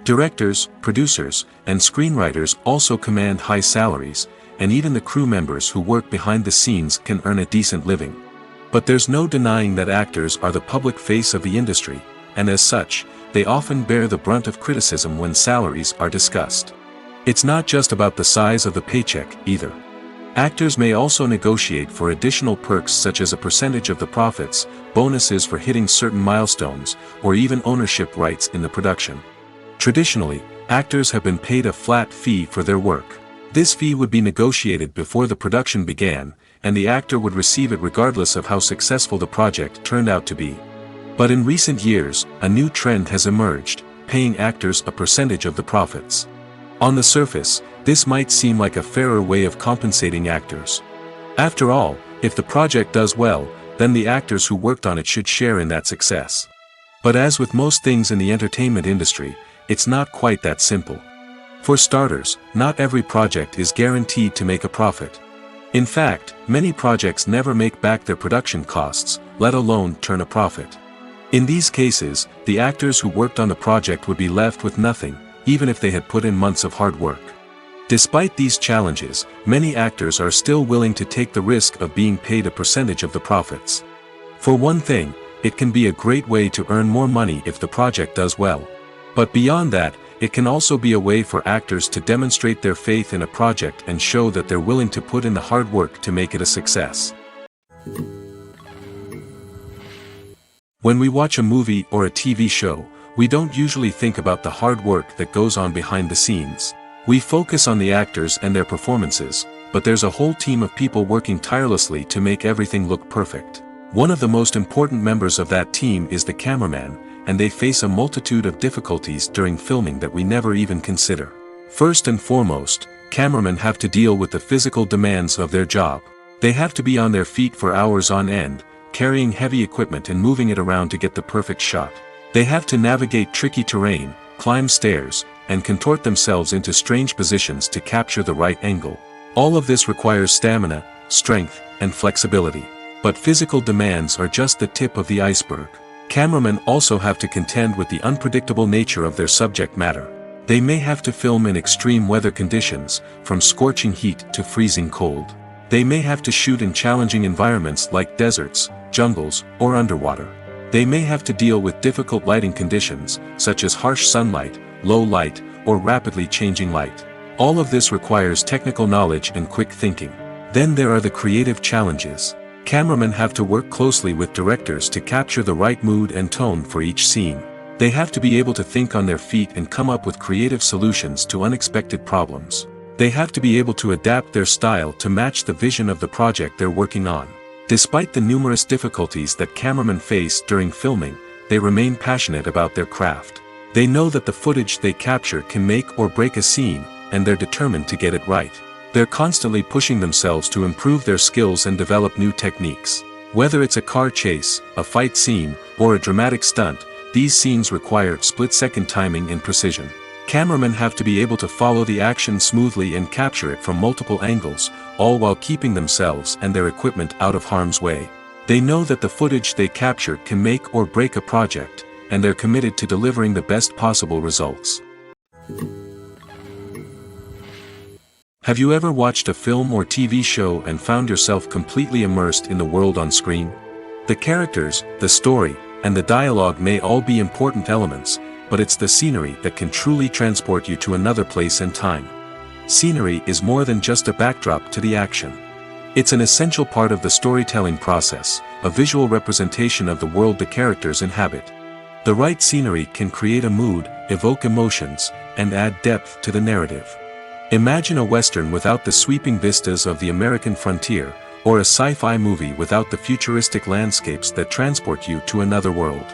Directors, producers, and screenwriters also command high salaries, and even the crew members who work behind the scenes can earn a decent living. But there's no denying that actors are the public face of the industry, and as such, they often bear the brunt of criticism when salaries are discussed. It's not just about the size of the paycheck, either. Actors may also negotiate for additional perks such as a percentage of the profits, bonuses for hitting certain milestones, or even ownership rights in the production. Traditionally, actors have been paid a flat fee for their work. This fee would be negotiated before the production began, and the actor would receive it regardless of how successful the project turned out to be. But in recent years, a new trend has emerged, paying actors a percentage of the profits. On the surface, this might seem like a fairer way of compensating actors. After all, if the project does well, then the actors who worked on it should share in that success. But as with most things in the entertainment industry, it's not quite that simple. For starters, not every project is guaranteed to make a profit. In fact, many projects never make back their production costs, let alone turn a profit. In these cases, the actors who worked on the project would be left with nothing, even if they had put in months of hard work. Despite these challenges, many actors are still willing to take the risk of being paid a percentage of the profits. For one thing, it can be a great way to earn more money if the project does well. But beyond that, It can also be a way for actors to demonstrate their faith in a project and show that they're willing to put in the hard work to make it a success. When we watch a movie or a TV show, we don't usually think about the hard work that goes on behind the scenes. We focus on the actors and their performances, but there's a whole team of people working tirelessly to make everything look perfect. One of the most important members of that team is the cameraman, and they face a multitude of difficulties during filming that we never even consider. First and foremost, cameramen have to deal with the physical demands of their job. They have to be on their feet for hours on end, carrying heavy equipment and moving it around to get the perfect shot. They have to navigate tricky terrain, climb stairs, and contort themselves into strange positions to capture the right angle. All of this requires stamina, strength, and flexibility. But physical demands are just the tip of the iceberg. Cameramen also have to contend with the unpredictable nature of their subject matter. They may have to film in extreme weather conditions, from scorching heat to freezing cold. They may have to shoot in challenging environments like deserts, jungles, or underwater. They may have to deal with difficult lighting conditions, such as harsh sunlight, low light, or rapidly changing light. All of this requires technical knowledge and quick thinking. Then there are the creative challenges. Cameramen have to work closely with directors to capture the right mood and tone for each scene. They have to be able to think on their feet and come up with creative solutions to unexpected problems. They have to be able to adapt their style to match the vision of the project they're working on. Despite the numerous difficulties that cameramen face during filming, they remain passionate about their craft. They know that the footage they capture can make or break a scene, and they're determined to get it right. They're constantly pushing themselves to improve their skills and develop new techniques. Whether it's a car chase, a fight scene, or a dramatic stunt, these scenes require split-second timing and precision. Cameramen have to be able to follow the action smoothly and capture it from multiple angles, all while keeping themselves and their equipment out of harm's way. They know that the footage they capture can make or break a project, and they're committed to delivering the best possible results. Have you ever watched a film or TV show and found yourself completely immersed in the world on screen? The characters, the story, and the dialogue may all be important elements, but it's the scenery that can truly transport you to another place and time. Scenery is more than just a backdrop to the action. It's an essential part of the storytelling process, a visual representation of the world the characters inhabit. The right scenery can create a mood, evoke emotions, and add depth to the narrative. Imagine a Western without the sweeping vistas of the American frontier, or a sci-fi movie without the futuristic landscapes that transport you to another world.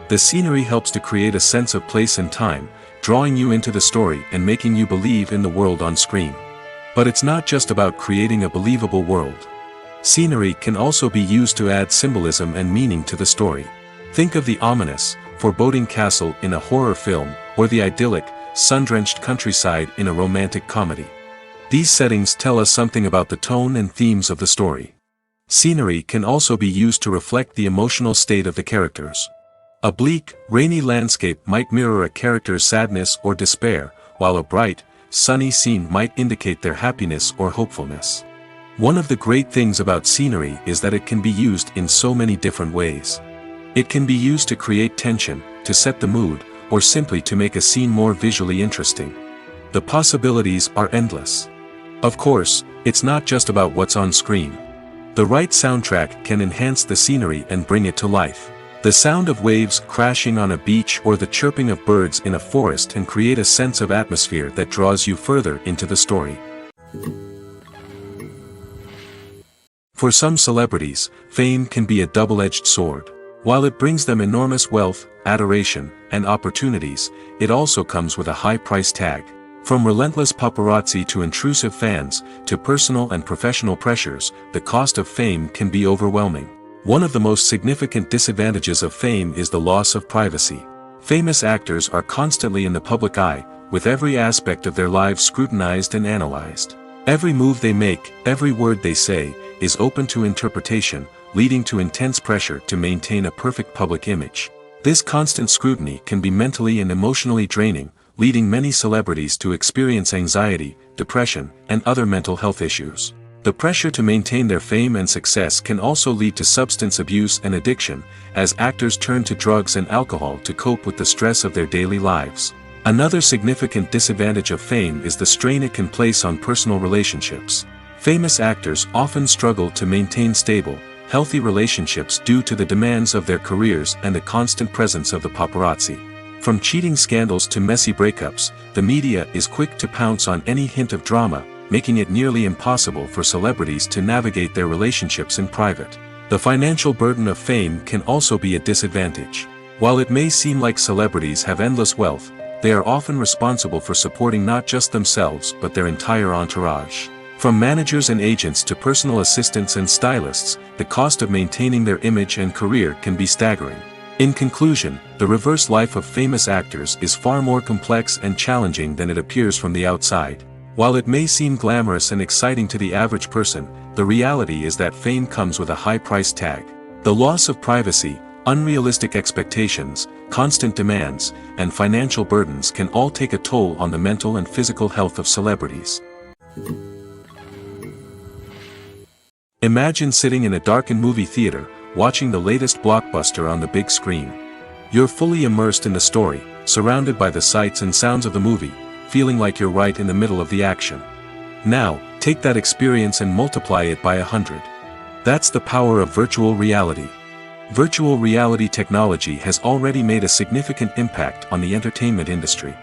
The scenery helps to create a sense of place and time, drawing you into the story and making you believe in the world on screen. But it's not just about creating a believable world. Scenery can also be used to add symbolism and meaning to the story. Think of the ominous, foreboding castle in a horror film, or the idyllic, sun-drenched countryside in a romantic comedy. These settings tell us something about the tone and themes of the story. Scenery can also be used to reflect the emotional state of the characters. A bleak, rainy landscape might mirror a character's sadness or despair, while a bright, sunny scene might indicate their happiness or hopefulness. One of the great things about scenery is that it can be used in so many different ways. It can be used to create tension, to set the mood, or simply to make a scene more visually interesting. The possibilities are endless. Of course, it's not just about what's on screen. The right soundtrack can enhance the scenery and bring it to life. The sound of waves crashing on a beach or the chirping of birds in a forest can create a sense of atmosphere that draws you further into the story. For some celebrities, fame can be a double-edged sword. While it brings them enormous wealth, adoration, and opportunities, it also comes with a high price tag. From relentless paparazzi to intrusive fans, to personal and professional pressures, the cost of fame can be overwhelming. One of the most significant disadvantages of fame is the loss of privacy. Famous actors are constantly in the public eye, with every aspect of their lives scrutinized and analyzed. Every move they make, every word they say, is open to interpretation, leading to intense pressure to maintain a perfect public image. This constant scrutiny can be mentally and emotionally draining, leading many celebrities to experience anxiety, depression, and other mental health issues. The pressure to maintain their fame and success can also lead to substance abuse and addiction, as actors turn to drugs and alcohol to cope with the stress of their daily lives. Another significant disadvantage of fame is the strain it can place on personal relationships. Famous actors often struggle to maintain stable, healthy relationships due to the demands of their careers and the constant presence of the paparazzi. From cheating scandals to messy breakups, the media is quick to pounce on any hint of drama, making it nearly impossible for celebrities to navigate their relationships in private. The financial burden of fame can also be a disadvantage. While it may seem like celebrities have endless wealth, they are often responsible for supporting not just themselves but their entire entourage. From managers and agents to personal assistants and stylists, the cost of maintaining their image and career can be staggering. In conclusion, the reverse life of famous actors is far more complex and challenging than it appears from the outside. While it may seem glamorous and exciting to the average person, the reality is that fame comes with a high price tag. The loss of privacy, unrealistic expectations, constant demands, and financial burdens can all take a toll on the mental and physical health of celebrities. Imagine sitting in a darkened movie theater, watching the latest blockbuster on the big screen. You're fully immersed in the story, surrounded by the sights and sounds of the movie, feeling like you're right in the middle of the action. Now, take that experience and multiply it by 100. That's the power of virtual reality. Virtual reality technology has already made a significant impact on the entertainment industry.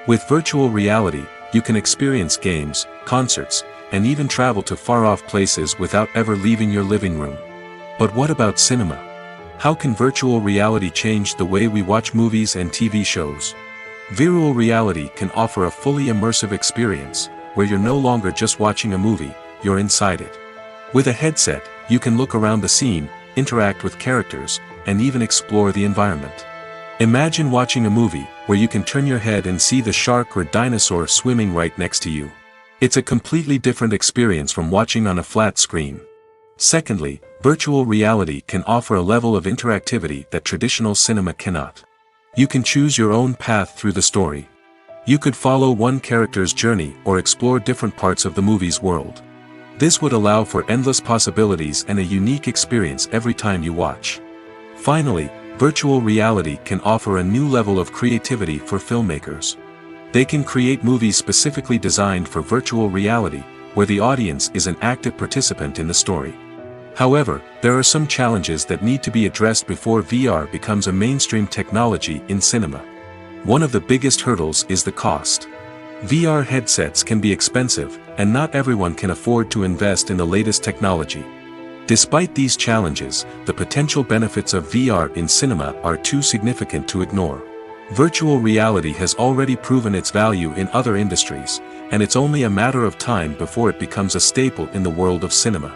With virtual reality, you can experience games, concerts, and even travel to far-off places without ever leaving your living room. But what about cinema? How can virtual reality change the way we watch movies and TV shows? Virtual reality can offer a fully immersive experience, where you're no longer just watching a movie, you're inside it. With a headset, you can look around the scene, interact with characters, and even explore the environment. Imagine watching a movie where you can turn your head and see the shark or dinosaur swimming right next to you. It's a completely different experience from watching on a flat screen. Secondly, virtual reality can offer a level of interactivity that traditional cinema cannot. You can choose your own path through the story. You could follow one character's journey or explore different parts of the movie's world. This would allow for endless possibilities and a unique experience every time you watch. Finally, virtual reality can offer a new level of creativity for filmmakers. They can create movies specifically designed for virtual reality, where the audience is an active participant in the story. However, there are some challenges that need to be addressed before VR becomes a mainstream technology in cinema. One of the biggest hurdles is the cost. VR headsets can be expensive, and not everyone can afford to invest in the latest technology. Despite these challenges, the potential benefits of VR in cinema are too significant to ignore. Virtual reality has already proven its value in other industries, and it's only a matter of time before it becomes a staple in the world of cinema.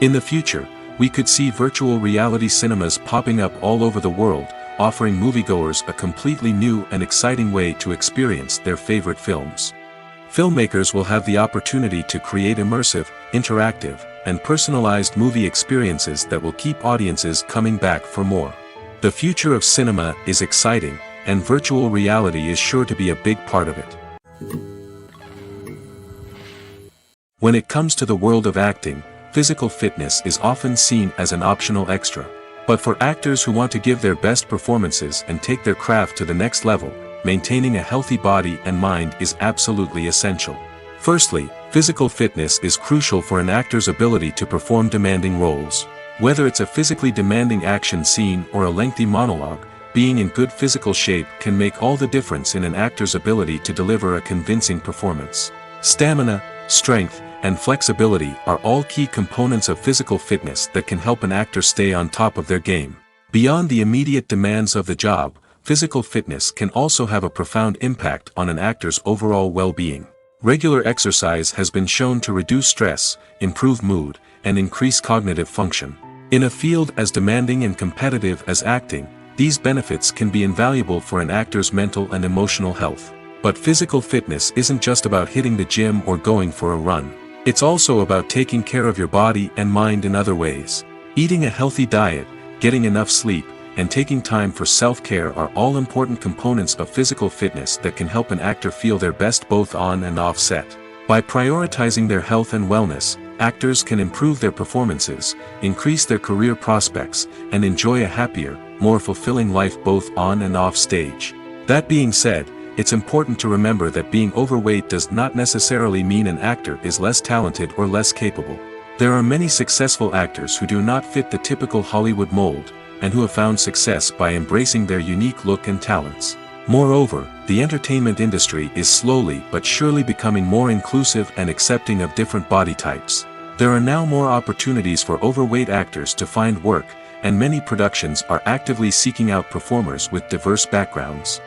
In the future, we could see virtual reality cinemas popping up all over the world, offering moviegoers a completely new and exciting way to experience their favorite films. Filmmakers will have the opportunity to create immersive, interactive, and personalized movie experiences that will keep audiences coming back for more. The future of cinema is exciting, and virtual reality is sure to be a big part of it. When it comes to the world of acting, physical fitness is often seen as an optional extra. But for actors who want to give their best performances and take their craft to the next level, maintaining a healthy body and mind is absolutely essential. Firstly, physical fitness is crucial for an actor's ability to perform demanding roles. Whether it's a physically demanding action scene or a lengthy monologue, being in good physical shape can make all the difference in an actor's ability to deliver a convincing performance. Stamina, strength, and flexibility are all key components of physical fitness that can help an actor stay on top of their game. Beyond the immediate demands of the job, physical fitness can also have a profound impact on an actor's overall well-being. Regular exercise has been shown to reduce stress, improve mood, and increase cognitive function. In a field as demanding and competitive as acting, these benefits can be invaluable for an actor's mental and emotional health. But physical fitness isn't just about hitting the gym or going for a run. It's also about taking care of your body and mind in other ways. Eating a healthy diet, getting enough sleep, and taking time for self-care are all important components of physical fitness that can help an actor feel their best both on and off set. By prioritizing their health and wellness, actors can improve their performances, increase their career prospects, and enjoy a happier, more fulfilling life both on and off stage. That being said, it's important to remember that being overweight does not necessarily mean an actor is less talented or less capable. There are many successful actors who do not fit the typical Hollywood mold, and who have found success by embracing their unique look and talents. Moreover, the entertainment industry is slowly but surely becoming more inclusive and accepting of different body types. There are now more opportunities for overweight actors to find work, and many productions are actively seeking out performers with diverse backgrounds.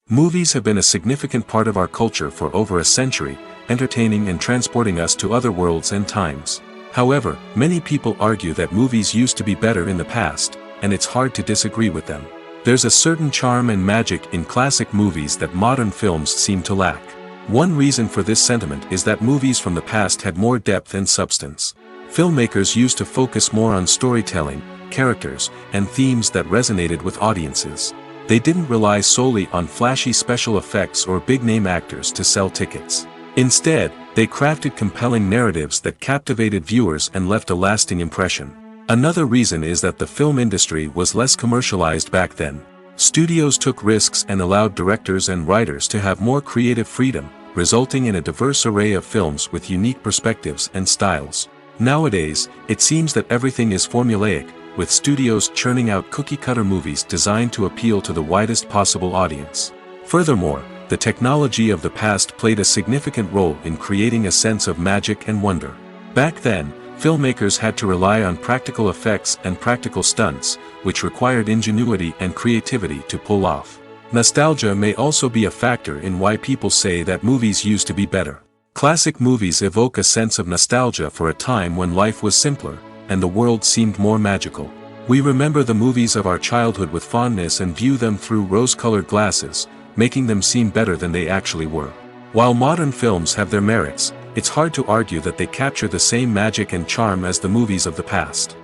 Movies have been a significant part of our culture for over a century, entertaining and transporting us to other worlds and times. However, many people argue that movies used to be better in the past, and it's hard to disagree with them. There's a certain charm and magic in classic movies that modern films seem to lack. One reason for this sentiment is that movies from the past had more depth and substance. Filmmakers used to focus more on storytelling, characters, and themes that resonated with audiences. They didn't rely solely on flashy special effects or big-name actors to sell tickets. Instead, they crafted compelling narratives that captivated viewers and left a lasting impression. Another reason is that the film industry was less commercialized back then. Studios took risks and allowed directors and writers to have more creative freedom, resulting in a diverse array of films with unique perspectives and styles. Nowadays, it seems that everything is formulaic, with studios churning out cookie-cutter movies designed to appeal to the widest possible audience. Furthermore, the technology of the past played a significant role in creating a sense of magic and wonder. Back then, filmmakers had to rely on practical effects and practical stunts, which required ingenuity and creativity to pull off. Nostalgia may also be a factor in why people say that movies used to be better. Classic movies evoke a sense of nostalgia for a time when life was simpler, and the world seemed more magical. We remember the movies of our childhood with fondness and view them through rose-colored glasses, making them seem better than they actually were. While modern films have their merits, it's hard to argue that they capture the same magic and charm as the movies of the past.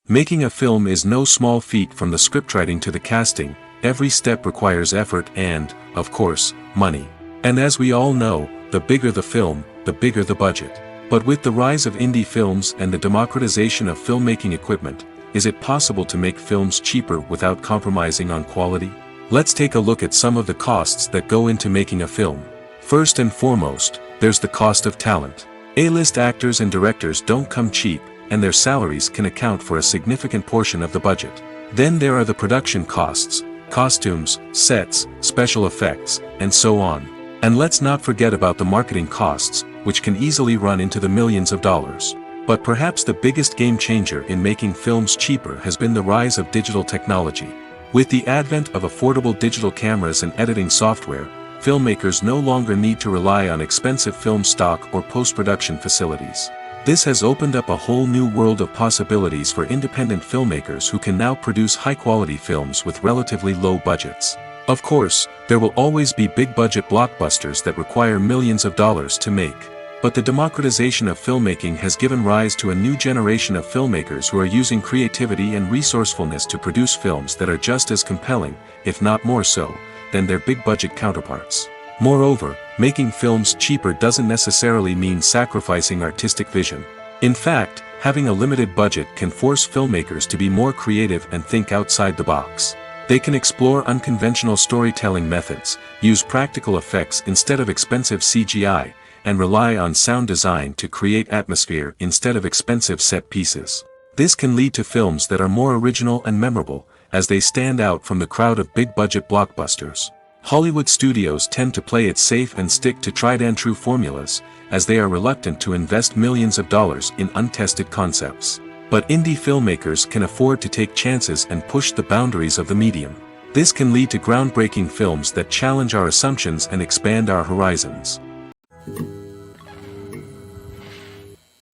Making a film is no small feat. From the scriptwriting to the casting, every step requires effort and, of course, money. And as we all know, the bigger the film, the bigger the budget. But with the rise of indie films and the democratization of filmmaking equipment, is it possible to make films cheaper without compromising on quality? Let's take a look at some of the costs that go into making a film. First and foremost, there's the cost of talent. A-list actors and directors don't come cheap, and their salaries can account for a significant portion of the budget. Then there are the production costs, costumes, sets, special effects, and so on. And let's not forget about the marketing costs, which can easily run into the millions of dollars. But perhaps the biggest game changer in making films cheaper has been the rise of digital technology. With the advent of affordable digital cameras and editing software, filmmakers no longer need to rely on expensive film stock or post-production facilities. This has opened up a whole new world of possibilities for independent filmmakers who can now produce high-quality films with relatively low budgets. Of course, there will always be big-budget blockbusters that require millions of dollars to make. But the democratization of filmmaking has given rise to a new generation of filmmakers who are using creativity and resourcefulness to produce films that are just as compelling, if not more so, than their big-budget counterparts. Moreover, making films cheaper doesn't necessarily mean sacrificing artistic vision. In fact, having a limited budget can force filmmakers to be more creative and think outside the box. They can explore unconventional storytelling methods, use practical effects instead of expensive CGI, and rely on sound design to create atmosphere instead of expensive set pieces. This can lead to films that are more original and memorable, as they stand out from the crowd of big-budget blockbusters. Hollywood studios tend to play it safe and stick to tried-and-true formulas, as they are reluctant to invest millions of dollars in untested concepts. But indie filmmakers can afford to take chances and push the boundaries of the medium. This can lead to groundbreaking films that challenge our assumptions and expand our horizons.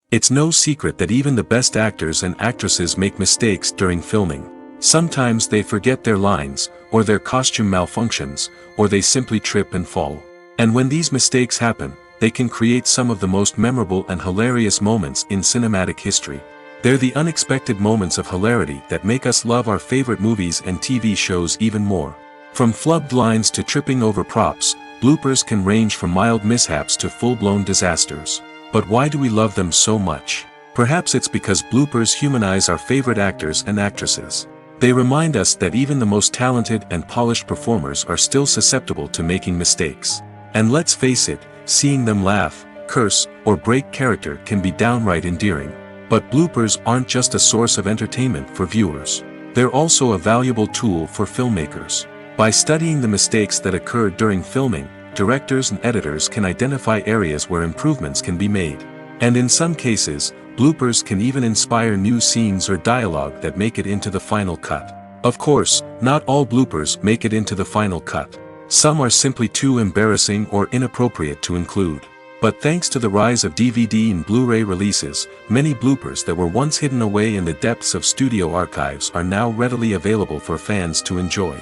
It's no secret that even the best actors and actresses make mistakes during filming. Sometimes they forget their lines, or their costume malfunctions, or they simply trip and fall. And when these mistakes happen, they can create some of the most memorable and hilarious moments in cinematic history. They're the unexpected moments of hilarity that make us love our favorite movies and TV shows even more. From flubbed lines to tripping over props, bloopers can range from mild mishaps to full-blown disasters. But why do we love them so much? Perhaps it's because bloopers humanize our favorite actors and actresses. They remind us that even the most talented and polished performers are still susceptible to making mistakes. And let's face it, seeing them laugh, curse, or break character can be downright endearing. But bloopers aren't just a source of entertainment for viewers. They're also a valuable tool for filmmakers. By studying the mistakes that occurred during filming, directors and editors can identify areas where improvements can be made. And in some cases, bloopers can even inspire new scenes or dialogue that make it into the final cut. Of course, not all bloopers make it into the final cut. Some are simply too embarrassing or inappropriate to include. But thanks to the rise of DVD and Blu-ray releases, many bloopers that were once hidden away in the depths of studio archives are now readily available for fans to enjoy.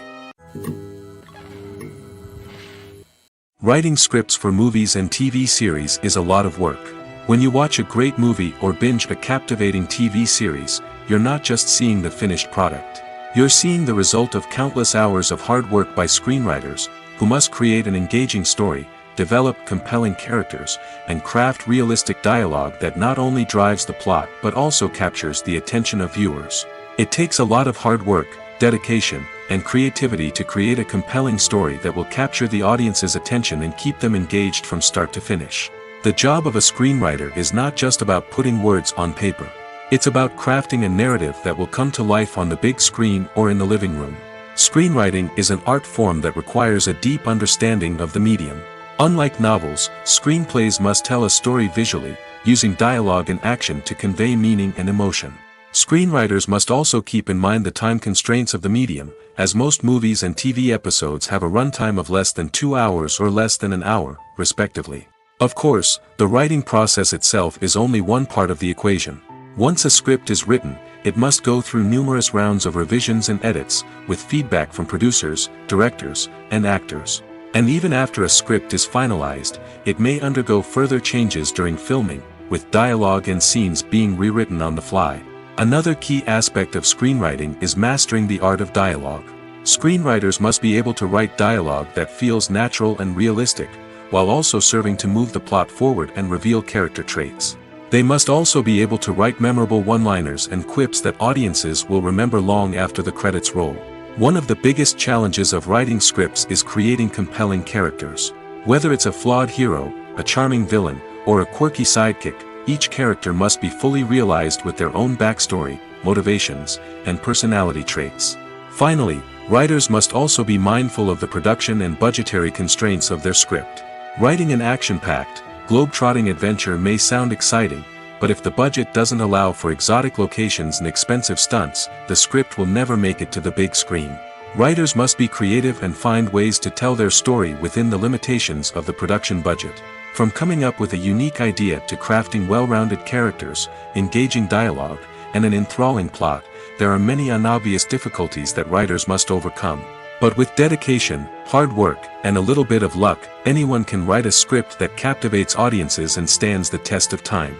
Writing scripts for movies and TV series is a lot of work. When you watch a great movie or binge a captivating TV series, you're not just seeing the finished product. You're seeing the result of countless hours of hard work by screenwriters, who must create an engaging story, develop compelling characters, and craft realistic dialogue that not only drives the plot but also captures the attention of viewers. It takes a lot of hard work, dedication, and creativity to create a compelling story that will capture the audience's attention and keep them engaged from start to finish. The job of a screenwriter is not just about putting words on paper. It's about crafting a narrative that will come to life on the big screen or in the living room. Screenwriting is an art form that requires a deep understanding of the medium. Unlike novels, screenplays must tell a story visually, using dialogue and action to convey meaning and emotion. Screenwriters must also keep in mind the time constraints of the medium, as most movies and TV episodes have a runtime of less than 2 hours or less than an hour, respectively. Of course, the writing process itself is only one part of the equation. Once a script is written, it must go through numerous rounds of revisions and edits, with feedback from producers, directors, and actors. And even after a script is finalized, it may undergo further changes during filming, with dialogue and scenes being rewritten on the fly. Another key aspect of screenwriting is mastering the art of dialogue. Screenwriters must be able to write dialogue that feels natural and realistic, while also serving to move the plot forward and reveal character traits. They must also be able to write memorable one-liners and quips that audiences will remember long after the credits roll. One of the biggest challenges of writing scripts is creating compelling characters. Whether it's a flawed hero, a charming villain, or a quirky sidekick, each character must be fully realized with their own backstory, motivations, and personality traits. Finally, writers must also be mindful of the production and budgetary constraints of their script. Writing an action-packed, globe-trotting adventure may sound exciting, but if the budget doesn't allow for exotic locations and expensive stunts, the script will never make it to the big screen. Writers must be creative and find ways to tell their story within the limitations of the production budget. From coming up with a unique idea to crafting well-rounded characters, engaging dialogue, and an enthralling plot, there are many unobvious difficulties that writers must overcome. But with dedication, hard work, and a little bit of luck, anyone can write a script that captivates audiences and stands the test of time.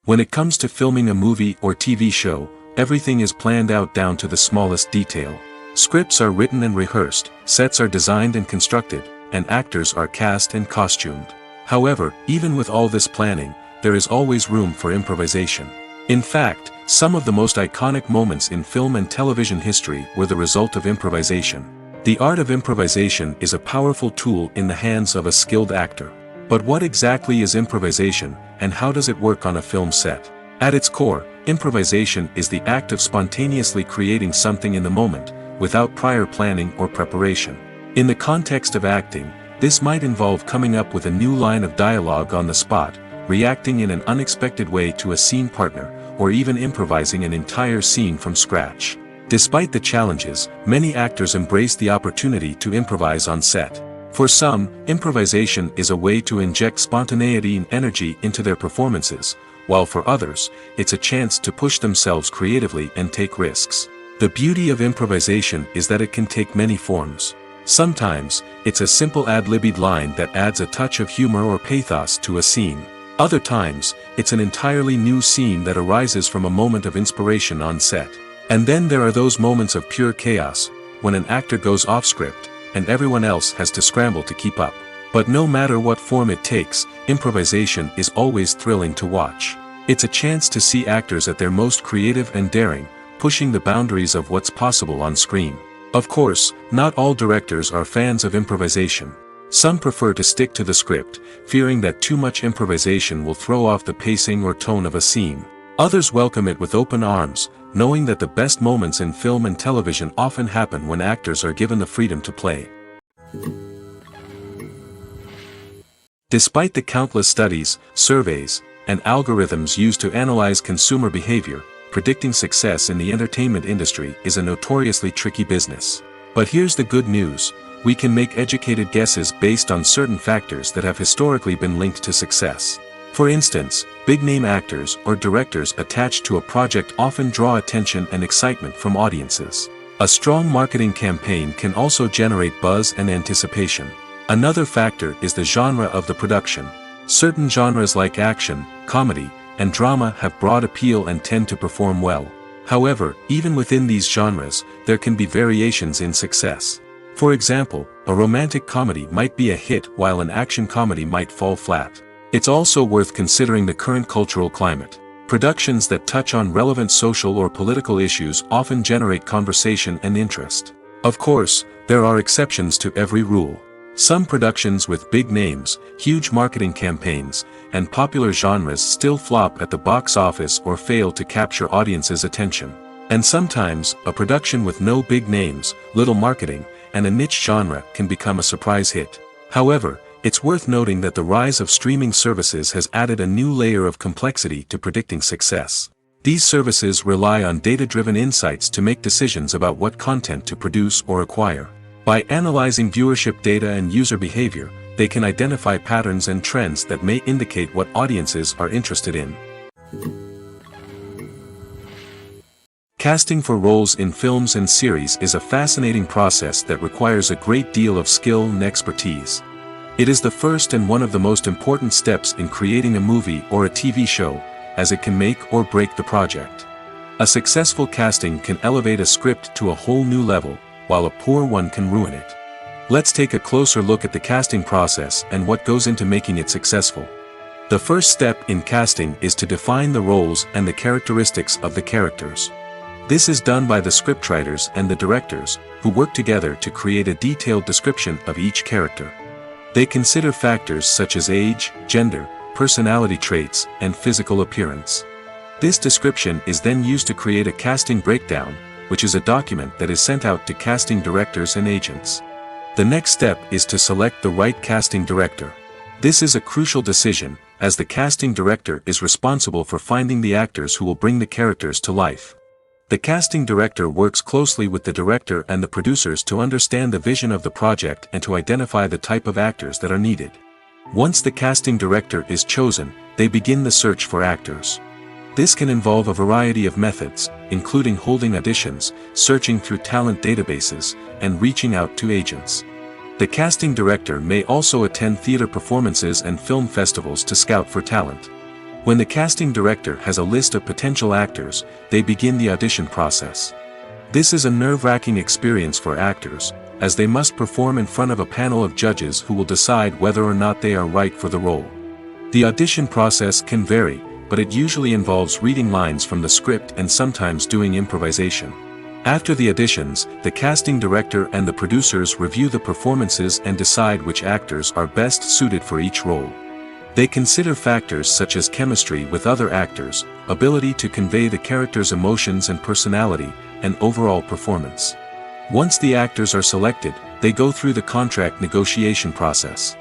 When it comes to filming a movie or TV show, everything is planned out down to the smallest detail. Scripts are written and rehearsed, sets are designed and constructed, and actors are cast and costumed. However, even with all this planning, there is always room for improvisation. In fact, some of the most iconic moments in film and television history were the result of improvisation. The art of improvisation is a powerful tool in the hands of a skilled actor. But what exactly is improvisation, and how does it work on a film set? At its core, improvisation is the act of spontaneously creating something in the moment, without prior planning or preparation. In the context of acting, this might involve coming up with a new line of dialogue on the spot, reacting in an unexpected way to a scene partner, or even improvising an entire scene from scratch. Despite the challenges, many actors embrace the opportunity to improvise on set. For some, improvisation is a way to inject spontaneity and energy into their performances, while for others, it's a chance to push themselves creatively and take risks. The beauty of improvisation is that it can take many forms. Sometimes, it's a simple ad-libbed line that adds a touch of humor or pathos to a scene. Other times, it's an entirely new scene that arises from a moment of inspiration on set. And then there are those moments of pure chaos, when an actor goes off script, and everyone else has to scramble to keep up. But no matter what form it takes, improvisation is always thrilling to watch. It's a chance to see actors at their most creative and daring, pushing the boundaries of what's possible on screen. Of course, not all directors are fans of improvisation. Some prefer to stick to the script, fearing that too much improvisation will throw off the pacing or tone of a scene. Others welcome it with open arms, knowing that the best moments in film and television often happen when actors are given the freedom to play. Despite the countless studies, surveys, and algorithms used to analyze consumer behavior, predicting success in the entertainment industry is a notoriously tricky business. But here's the good news: we can make educated guesses based on certain factors that have historically been linked to success. For instance, big-name actors or directors attached to a project often draw attention and excitement from audiences. A strong marketing campaign can also generate buzz and anticipation. Another factor is the genre of the production. Certain genres like action, comedy, and drama have broad appeal and tend to perform well. However, even within these genres, there can be variations in success. For example, a romantic comedy might be a hit while an action comedy might fall flat. It's also worth considering the current cultural climate. Productions that touch on relevant social or political issues often generate conversation and interest. Of course, there are exceptions to every rule. Some productions with big names, huge marketing campaigns, and popular genres still flop at the box office or fail to capture audiences' attention. And sometimes, a production with no big names, little marketing, and a niche genre can become a surprise hit. However, it's worth noting that the rise of streaming services has added a new layer of complexity to predicting success. These services rely on data-driven insights to make decisions about what content to produce or acquire. By analyzing viewership data and user behavior, they can identify patterns and trends that may indicate what audiences are interested in. Casting for roles in films and series is a fascinating process that requires a great deal of skill and expertise. It is the first and one of the most important steps in creating a movie or a TV show, as it can make or break the project. A successful casting can elevate a script to a whole new level, while a poor one can ruin it. Let's take a closer look at the casting process and what goes into making it successful. The first step in casting is to define the roles and the characteristics of the characters. This is done by the scriptwriters and the directors, who work together to create a detailed description of each character. They consider factors such as age, gender, personality traits, and physical appearance. This description is then used to create a casting breakdown, which is a document that is sent out to casting directors and agents. The next step is to select the right casting director. This is a crucial decision, as the casting director is responsible for finding the actors who will bring the characters to life. The casting director works closely with the director and the producers to understand the vision of the project and to identify the type of actors that are needed. Once the casting director is chosen, they begin the search for actors. This can involve a variety of methods, including holding auditions, searching through talent databases, and reaching out to agents. The casting director may also attend theater performances and film festivals to scout for talent. When the casting director has a list of potential actors, they begin the audition process. This is a nerve-wracking experience for actors, as they must perform in front of a panel of judges who will decide whether or not they are right for the role. The audition process can vary, but it usually involves reading lines from the script and sometimes doing improvisation. After the auditions, the casting director and the producers review the performances and decide which actors are best suited for each role. They consider factors such as chemistry with other actors, ability to convey the character's emotions and personality, and overall performance. Once the actors are selected, they go through the contract negotiation process.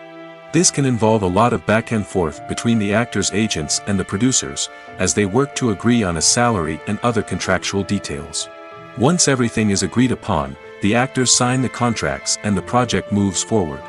This can involve a lot of back and forth between the actors' agents and the producers, as they work to agree on a salary and other contractual details. Once everything is agreed upon, the actors sign the contracts and the project moves forward.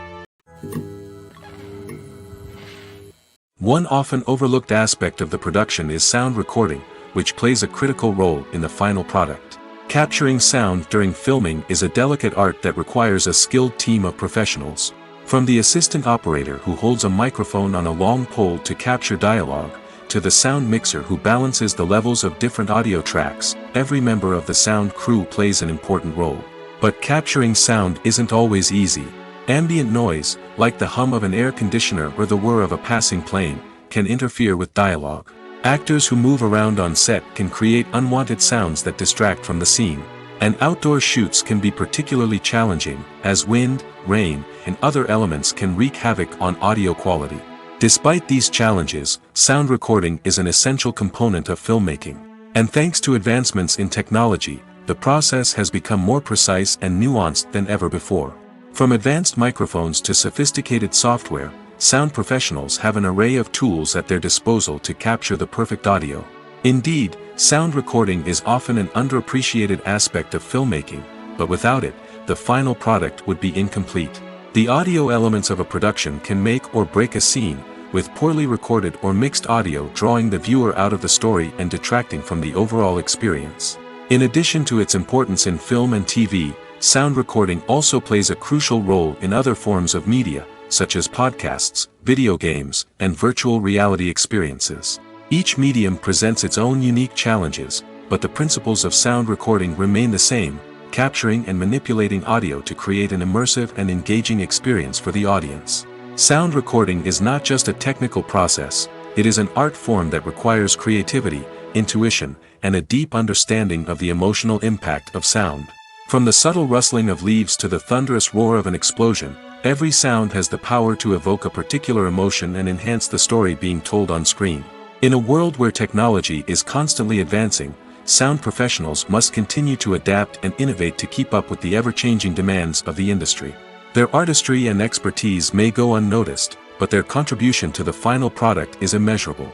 One often overlooked aspect of the production is sound recording, which plays a critical role in the final product. Capturing sound during filming is a delicate art that requires a skilled team of professionals. From the assistant operator who holds a microphone on a long pole to capture dialogue, to the sound mixer who balances the levels of different audio tracks, every member of the sound crew plays an important role. But capturing sound isn't always easy. Ambient noise, like the hum of an air conditioner or the whir of a passing plane, can interfere with dialogue. Actors who move around on set can create unwanted sounds that distract from the scene. And outdoor shoots can be particularly challenging, as wind, rain, and other elements can wreak havoc on audio quality. Despite these challenges, sound recording is an essential component of filmmaking. And thanks to advancements in technology, the process has become more precise and nuanced than ever before. From advanced microphones to sophisticated software, sound professionals have an array of tools at their disposal to capture the perfect audio. Indeed, sound recording is often an underappreciated aspect of filmmaking, but without it, the final product would be incomplete. The audio elements of a production can make or break a scene, with poorly recorded or mixed audio drawing the viewer out of the story and detracting from the overall experience. In addition to its importance in film and TV, sound recording also plays a crucial role in other forms of media, such as podcasts, video games, and virtual reality experiences. Each medium presents its own unique challenges, but the principles of sound recording remain the same, capturing and manipulating audio to create an immersive and engaging experience for the audience. Sound recording is not just a technical process, it is an art form that requires creativity, intuition, and a deep understanding of the emotional impact of sound. From the subtle rustling of leaves to the thunderous roar of an explosion, every sound has the power to evoke a particular emotion and enhance the story being told on screen. In a world where technology is constantly advancing, sound professionals must continue to adapt and innovate to keep up with the ever-changing demands of the industry. Their artistry and expertise may go unnoticed, but their contribution to the final product is immeasurable.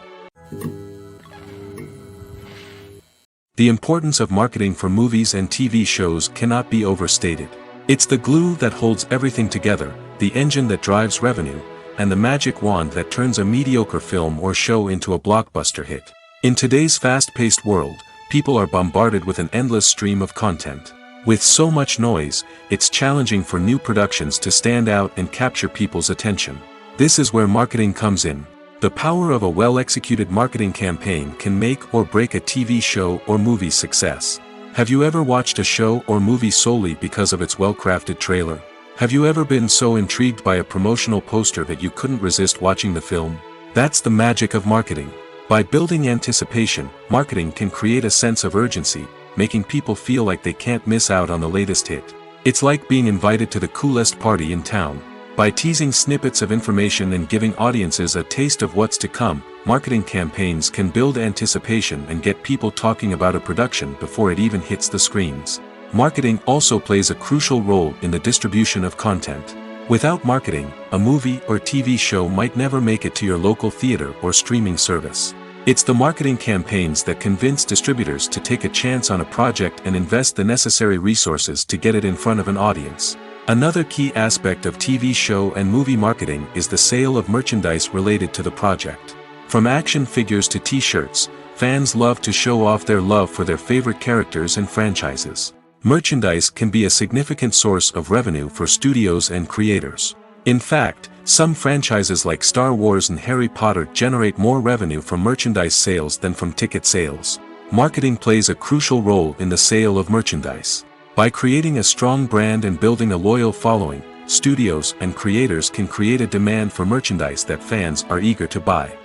The importance of marketing for movies and TV shows cannot be overstated. It's the glue that holds everything together, the engine that drives revenue, and the magic wand that turns a mediocre film or show into a blockbuster hit. In today's fast-paced world, people are bombarded with an endless stream of content. With so much noise, it's challenging for new productions to stand out and capture people's attention. This is where marketing comes in. The power of a well-executed marketing campaign can make or break a TV show or movie's success. Have you ever watched a show or movie solely because of its well-crafted trailer? Have you ever been so intrigued by a promotional poster that you couldn't resist watching the film? That's the magic of marketing. By building anticipation, marketing can create a sense of urgency, making people feel like they can't miss out on the latest hit. It's like being invited to the coolest party in town. By teasing snippets of information and giving audiences a taste of what's to come, marketing campaigns can build anticipation and get people talking about a production before it even hits the screens. Marketing also plays a crucial role in the distribution of content. Without marketing, a movie or TV show might never make it to your local theater or streaming service. It's the marketing campaigns that convince distributors to take a chance on a project and invest the necessary resources to get it in front of an audience. Another key aspect of TV show and movie marketing is the sale of merchandise related to the project. From action figures to t-shirts, fans love to show off their love for their favorite characters and franchises. Merchandise can be a significant source of revenue for studios and creators. In fact, some franchises like Star Wars and Harry Potter generate more revenue from merchandise sales than from ticket sales. Marketing plays a crucial role in the sale of merchandise. By creating a strong brand and building a loyal following, studios and creators can create a demand for merchandise that fans are eager to buy.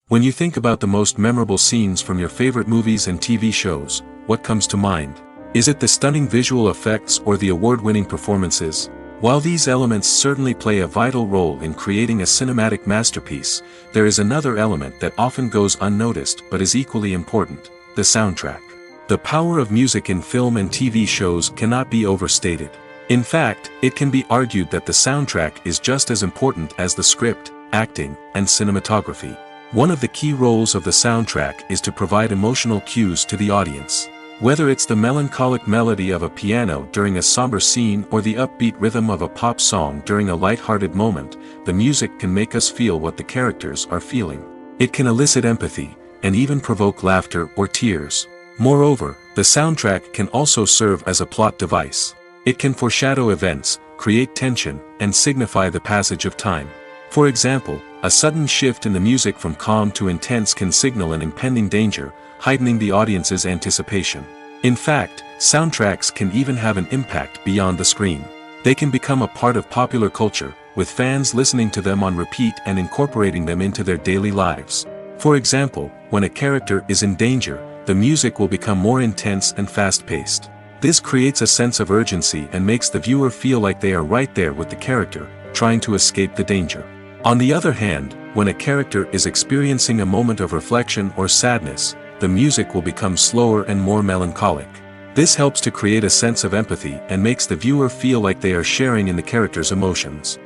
When you think about the most memorable scenes from your favorite movies and TV shows, what comes to mind? Is it the stunning visual effects or the award-winning performances? While these elements certainly play a vital role in creating a cinematic masterpiece, there is another element that often goes unnoticed but is equally important: the soundtrack. The power of music in film and TV shows cannot be overstated. In fact, it can be argued that the soundtrack is just as important as the script, acting, and cinematography. One of the key roles of the soundtrack is to provide emotional cues to the audience. Whether it's the melancholic melody of a piano during a somber scene or the upbeat rhythm of a pop song during a light-hearted moment, the music can make us feel what the characters are feeling. It can elicit empathy, and even provoke laughter or tears. Moreover, the soundtrack can also serve as a plot device. It can foreshadow events, create tension, and signify the passage of time. For example, a sudden shift in the music from calm to intense can signal an impending danger, heightening the audience's anticipation. In fact, soundtracks can even have an impact beyond the screen. They can become a part of popular culture, with fans listening to them on repeat and incorporating them into their daily lives. For example, when a character is in danger, the music will become more intense and fast-paced. This creates a sense of urgency and makes the viewer feel like they are right there with the character, trying to escape the danger. On the other hand, when a character is experiencing a moment of reflection or sadness, the music will become slower and more melancholic. This helps to create a sense of empathy and makes the viewer feel like they are sharing in the character's emotions.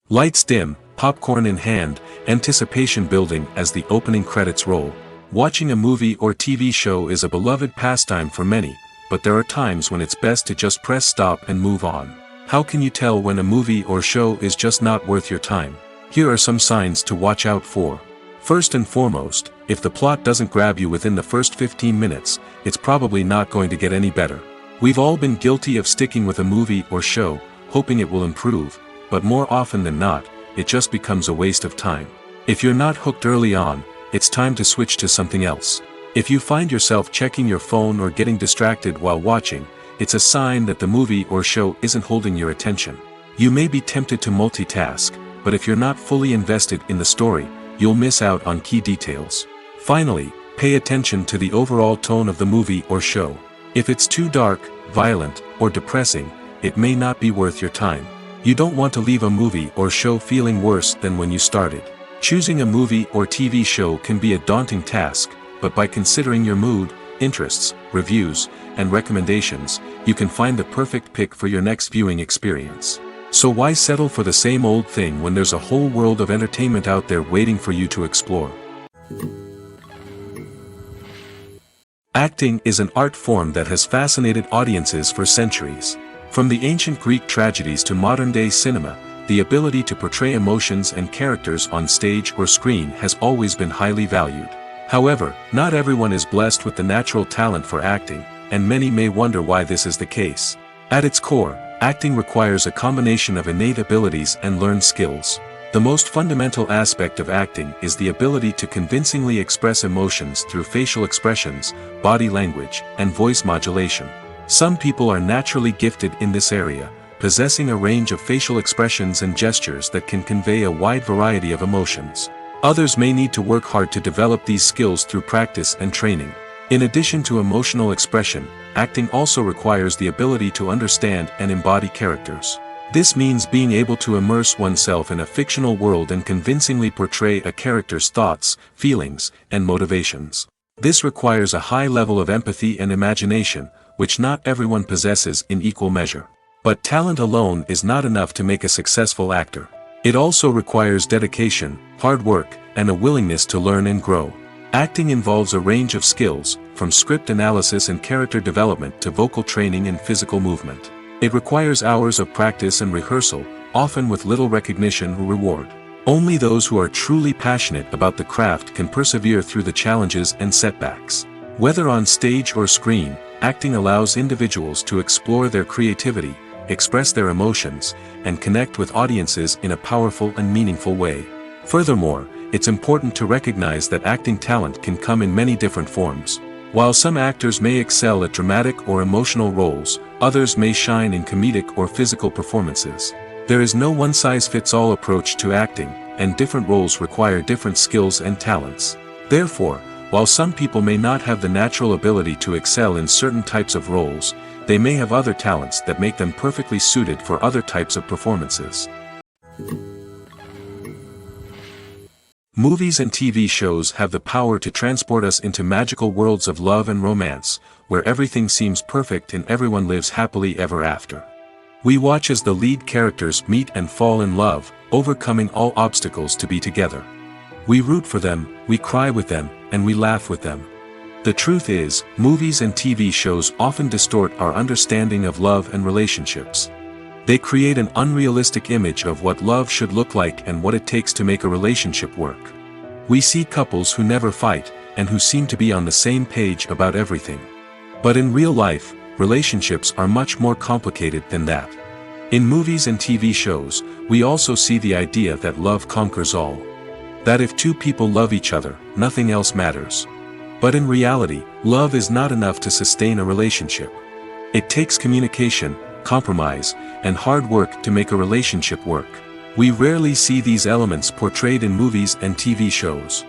Lights dim, popcorn in hand, anticipation building as the opening credits roll. Watching a movie or TV show is a beloved pastime for many, but there are times when it's best to just press stop and move on. How can you tell when a movie or show is just not worth your time? Here are some signs to watch out for. First and foremost, if the plot doesn't grab you within the first 15 minutes, it's probably not going to get any better. We've all been guilty of sticking with a movie or show, hoping it will improve, but more often than not, it just becomes a waste of time. If you're not hooked early on, it's time to switch to something else. If you find yourself checking your phone or getting distracted while watching, it's a sign that the movie or show isn't holding your attention. You may be tempted to multitask, but if you're not fully invested in the story, you'll miss out on key details. Finally, pay attention to the overall tone of the movie or show. If it's too dark, violent, or depressing, it may not be worth your time. You don't want to leave a movie or show feeling worse than when you started. Choosing a movie or TV show can be a daunting task, but by considering your mood, interests, reviews, and recommendations, you can find the perfect pick for your next viewing experience. So why settle for the same old thing when there's a whole world of entertainment out there waiting for you to explore? Acting is an art form that has fascinated audiences for centuries. From the ancient Greek tragedies to modern-day cinema, the ability to portray emotions and characters on stage or screen has always been highly valued. However, not everyone is blessed with the natural talent for acting, and many may wonder why this is the case. At its core, acting requires a combination of innate abilities and learned skills. The most fundamental aspect of acting is the ability to convincingly express emotions through facial expressions, body language, and voice modulation. Some people are naturally gifted in this area, possessing a range of facial expressions and gestures that can convey a wide variety of emotions. Others may need to work hard to develop these skills through practice and training. In addition to emotional expression, acting also requires the ability to understand and embody characters. This means being able to immerse oneself in a fictional world and convincingly portray a character's thoughts, feelings, and motivations. This requires a high level of empathy and imagination, which not everyone possesses in equal measure. But talent alone is not enough to make a successful actor. It also requires dedication, hard work, and a willingness to learn and grow. Acting involves a range of skills, from script analysis and character development to vocal training and physical movement. It requires hours of practice and rehearsal, often with little recognition or reward. Only those who are truly passionate about the craft can persevere through the challenges and setbacks. Whether on stage or screen, acting allows individuals to explore their creativity, express their emotions, and connect with audiences in a powerful and meaningful way. Furthermore, it's important to recognize that acting talent can come in many different forms. While some actors may excel at dramatic or emotional roles, others may shine in comedic or physical performances. There is no one-size-fits-all approach to acting, and different roles require different skills and talents. Therefore, while some people may not have the natural ability to excel in certain types of roles, they may have other talents that make them perfectly suited for other types of performances. Movies and TV shows have the power to transport us into magical worlds of love and romance, where everything seems perfect and everyone lives happily ever after. We watch as the lead characters meet and fall in love, overcoming all obstacles to be together. We root for them, we cry with them, and we laugh with them. The truth is, movies and TV shows often distort our understanding of love and relationships. They create an unrealistic image of what love should look like and what it takes to make a relationship work. We see couples who never fight, and who seem to be on the same page about everything. But in real life, relationships are much more complicated than that. In movies and TV shows, we also see the idea that love conquers all. That if two people love each other, nothing else matters. But in reality, love is not enough to sustain a relationship. It takes communication, compromise, and hard work to make a relationship work. We rarely see these elements portrayed in movies and TV shows.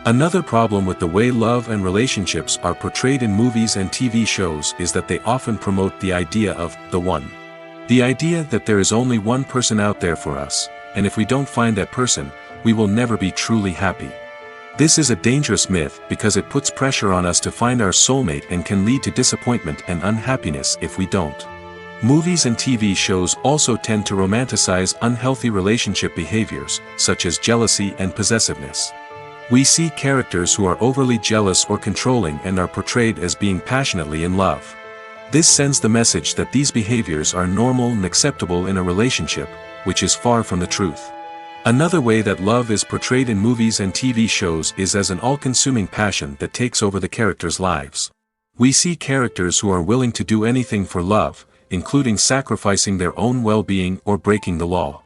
Another problem with the way love and relationships are portrayed in movies and TV shows is that they often promote the idea of the one. The idea that there is only one person out there for us, and if we don't find that person, we will never be truly happy. This is a dangerous myth because it puts pressure on us to find our soulmate and can lead to disappointment and unhappiness if we don't. Movies and TV shows also tend to romanticize unhealthy relationship behaviors, such as jealousy and possessiveness. We see characters who are overly jealous or controlling and are portrayed as being passionately in love. This sends the message that these behaviors are normal and acceptable in a relationship, which is far from the truth. Another way that love is portrayed in movies and TV shows is as an all-consuming passion that takes over the characters' lives. We see characters who are willing to do anything for love, including sacrificing their own well-being or breaking the law.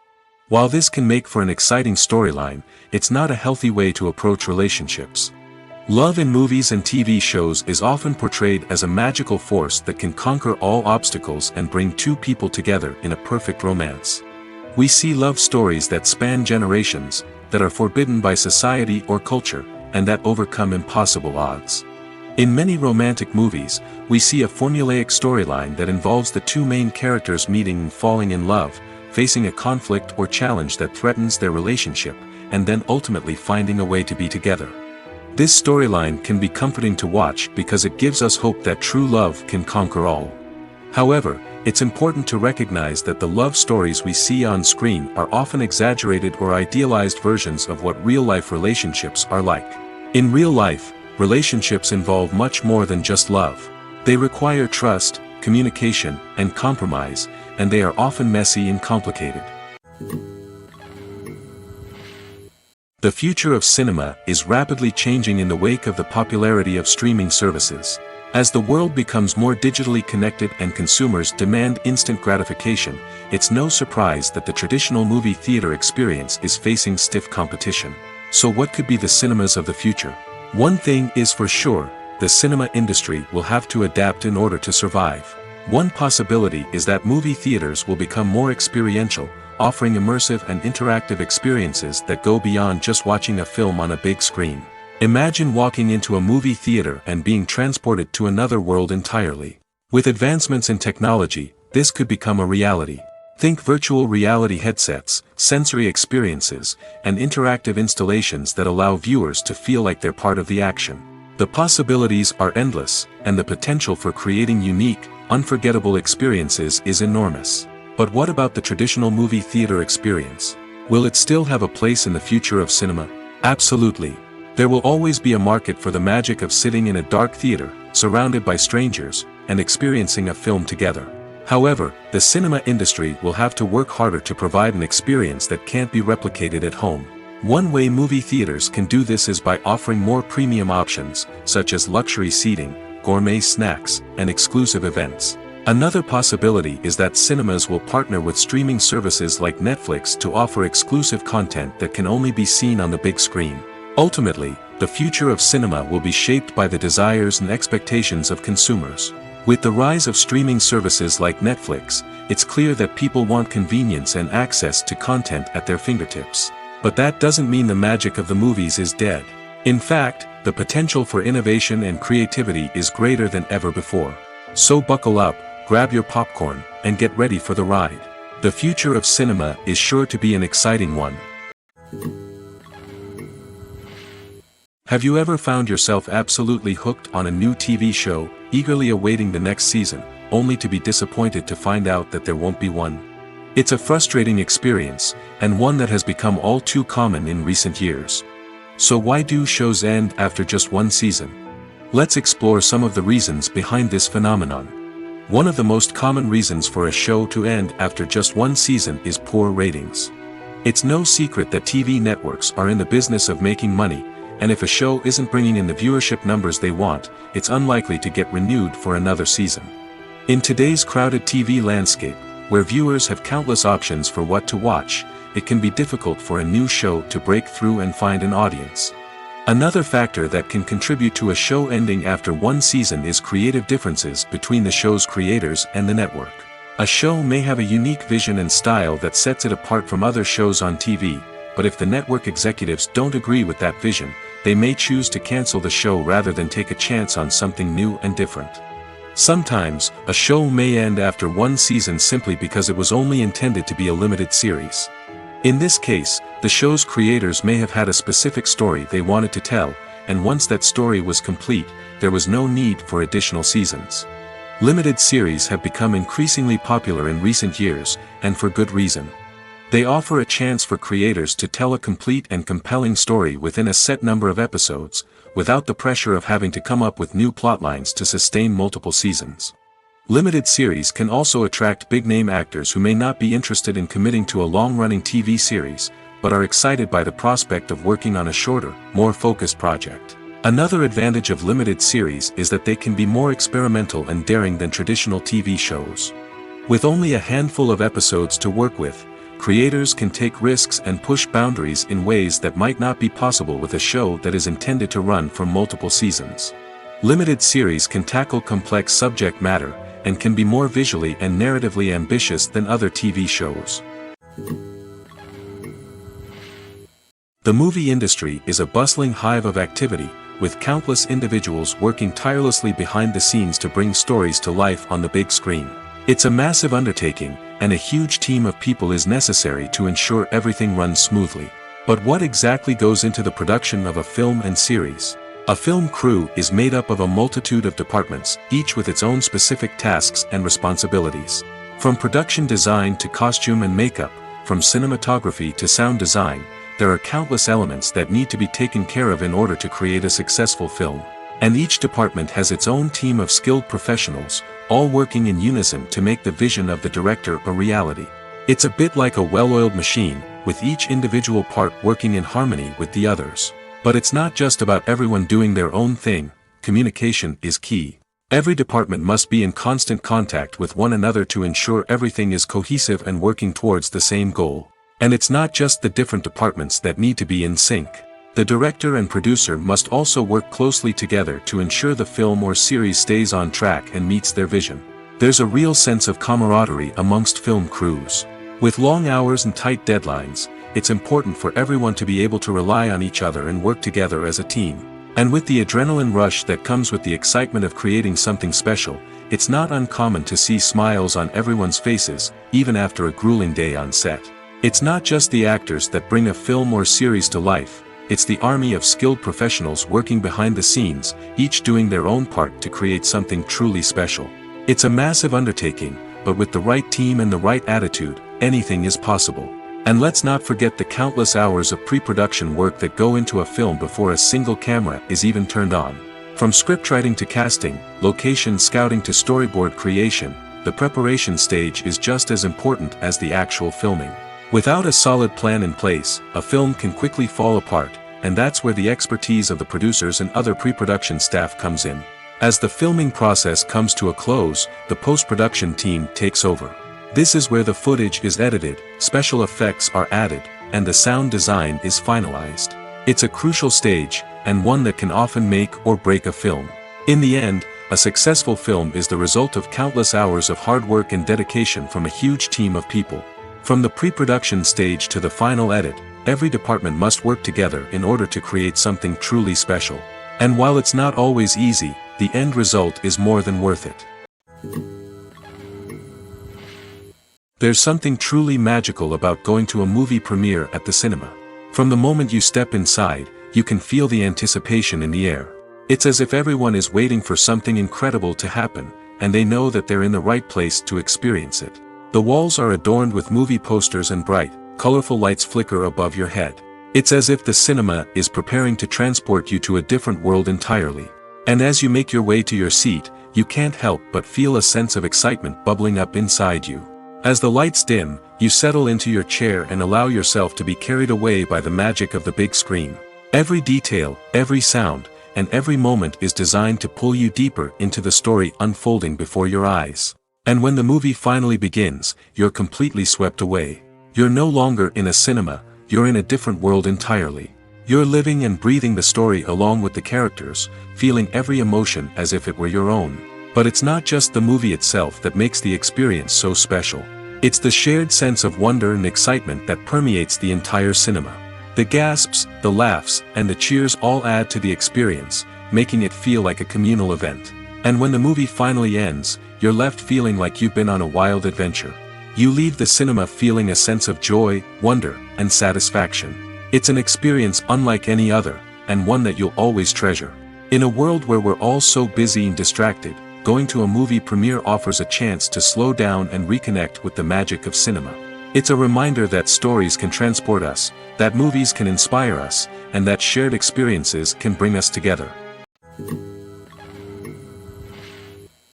While this can make for an exciting storyline, it's not a healthy way to approach relationships. Love in movies and TV shows is often portrayed as a magical force that can conquer all obstacles and bring two people together in a perfect romance. We see love stories that span generations, that are forbidden by society or culture, and that overcome impossible odds. In many romantic movies, we see a formulaic storyline that involves the two main characters meeting and falling in love, facing a conflict or challenge that threatens their relationship, and then ultimately finding a way to be together. This storyline can be comforting to watch because it gives us hope that true love can conquer all. However, it's important to recognize that the love stories we see on screen are often exaggerated or idealized versions of what real-life relationships are like. In real life, relationships involve much more than just love. They require trust, communication, and compromise, and they are often messy and complicated. The future of cinema is rapidly changing in the wake of the popularity of streaming services. As the world becomes more digitally connected and consumers demand instant gratification, it's no surprise that the traditional movie theater experience is facing stiff competition. So what could be the cinemas of the future? One thing is for sure, the cinema industry will have to adapt in order to survive. One possibility is that movie theaters will become more experiential, offering immersive and interactive experiences that go beyond just watching a film on a big screen. Imagine walking into a movie theater and being transported to another world entirely. With advancements in technology, this could become a reality. Think virtual reality headsets, sensory experiences, and interactive installations that allow viewers to feel like they're part of the action. The possibilities are endless, and the potential for creating unique, unforgettable experiences is enormous. But what about the traditional movie theater experience? Will it still have a place in the future of cinema? Absolutely. There will always be a market for the magic of sitting in a dark theater, surrounded by strangers, and experiencing a film together. However, the cinema industry will have to work harder to provide an experience that can't be replicated at home. One way movie theaters can do this is by offering more premium options, such as luxury seating, gourmet snacks, and exclusive events. Another possibility is that cinemas will partner with streaming services like Netflix to offer exclusive content that can only be seen on the big screen. Ultimately, the future of cinema will be shaped by the desires and expectations of consumers. With the rise of streaming services like Netflix, it's clear that people want convenience and access to content at their fingertips. But that doesn't mean the magic of the movies is dead. In fact, the potential for innovation and creativity is greater than ever before. So buckle up, grab your popcorn, and get ready for the ride. The future of cinema is sure to be an exciting one. Have you ever found yourself absolutely hooked on a new TV show, eagerly awaiting the next season, only to be disappointed to find out that there won't be one? It's a frustrating experience, and one that has become all too common in recent years. So why do shows end after just one season? Let's explore some of the reasons behind this phenomenon. One of the most common reasons for a show to end after just one season is poor ratings. It's no secret that TV networks are in the business of making money, and if a show isn't bringing in the viewership numbers they want, it's unlikely to get renewed for another season. In today's crowded TV landscape, where viewers have countless options for what to watch, it can be difficult for a new show to break through and find an audience. Another factor that can contribute to a show ending after one season is creative differences between the show's creators and the network. A show may have a unique vision and style that sets it apart from other shows on TV, but if the network executives don't agree with that vision, they may choose to cancel the show rather than take a chance on something new and different. Sometimes, a show may end after one season simply because it was only intended to be a limited series. In this case, the show's creators may have had a specific story they wanted to tell, and once that story was complete, there was no need for additional seasons. Limited series have become increasingly popular in recent years, and for good reason. They offer a chance for creators to tell a complete and compelling story within a set number of episodes, without the pressure of having to come up with new plotlines to sustain multiple seasons. Limited series can also attract big-name actors who may not be interested in committing to a long-running TV series, but are excited by the prospect of working on a shorter, more focused project. Another advantage of limited series is that they can be more experimental and daring than traditional TV shows. With only a handful of episodes to work with, creators can take risks and push boundaries in ways that might not be possible with a show that is intended to run for multiple seasons. Limited series can tackle complex subject matter, and can be more visually and narratively ambitious than other TV shows. The movie industry is a bustling hive of activity, with countless individuals working tirelessly behind the scenes to bring stories to life on the big screen. It's a massive undertaking, and a huge team of people is necessary to ensure everything runs smoothly. But what exactly goes into the production of a film and series? A film crew is made up of a multitude of departments, each with its own specific tasks and responsibilities. From production design to costume and makeup, from cinematography to sound design, there are countless elements that need to be taken care of in order to create a successful film. And each department has its own team of skilled professionals, all working in unison to make the vision of the director a reality. It's a bit like a well-oiled machine, with each individual part working in harmony with the others. But it's not just about everyone doing their own thing. Communication is key. Every department must be in constant contact with one another to ensure everything is cohesive and working towards the same goal. And it's not just the different departments that need to be in sync. The director and producer must also work closely together to ensure the film or series stays on track and meets their vision. There's a real sense of camaraderie amongst film crews. With long hours and tight deadlines, it's important for everyone to be able to rely on each other and work together as a team. And with the adrenaline rush that comes with the excitement of creating something special, it's not uncommon to see smiles on everyone's faces, even after a grueling day on set. It's not just the actors that bring a film or series to life, it's the army of skilled professionals working behind the scenes, each doing their own part to create something truly special. It's a massive undertaking, but with the right team and the right attitude, anything is possible. And let's not forget the countless hours of pre-production work that go into a film before a single camera is even turned on. From scriptwriting to casting, location scouting to storyboard creation, the preparation stage is just as important as the actual filming. Without a solid plan in place, a film can quickly fall apart, and that's where the expertise of the producers and other pre-production staff comes in. As the filming process comes to a close, the post-production team takes over. This is where the footage is edited, special effects are added, and the sound design is finalized. It's a crucial stage, and one that can often make or break a film. In the end, a successful film is the result of countless hours of hard work and dedication from a huge team of people. From the pre-production stage to the final edit, every department must work together in order to create something truly special. And while it's not always easy, the end result is more than worth it. There's something truly magical about going to a movie premiere at the cinema. From the moment you step inside, you can feel the anticipation in the air. It's as if everyone is waiting for something incredible to happen, and they know that they're in the right place to experience it. The walls are adorned with movie posters and bright, colorful lights flicker above your head. It's as if the cinema is preparing to transport you to a different world entirely. And as you make your way to your seat, you can't help but feel a sense of excitement bubbling up inside you. As the lights dim, you settle into your chair and allow yourself to be carried away by the magic of the big screen. Every detail, every sound, and every moment is designed to pull you deeper into the story unfolding before your eyes. And when the movie finally begins, you're completely swept away. You're no longer in a cinema, you're in a different world entirely. You're living and breathing the story along with the characters, feeling every emotion as if it were your own. But it's not just the movie itself that makes the experience so special. It's the shared sense of wonder and excitement that permeates the entire cinema. The gasps, the laughs, and the cheers all add to the experience, making it feel like a communal event. And when the movie finally ends, you're left feeling like you've been on a wild adventure. You leave the cinema feeling a sense of joy, wonder, and satisfaction. It's an experience unlike any other, and one that you'll always treasure. In a world where we're all so busy and distracted, going to a movie premiere offers a chance to slow down and reconnect with the magic of cinema. It's a reminder that stories can transport us, that movies can inspire us, and that shared experiences can bring us together.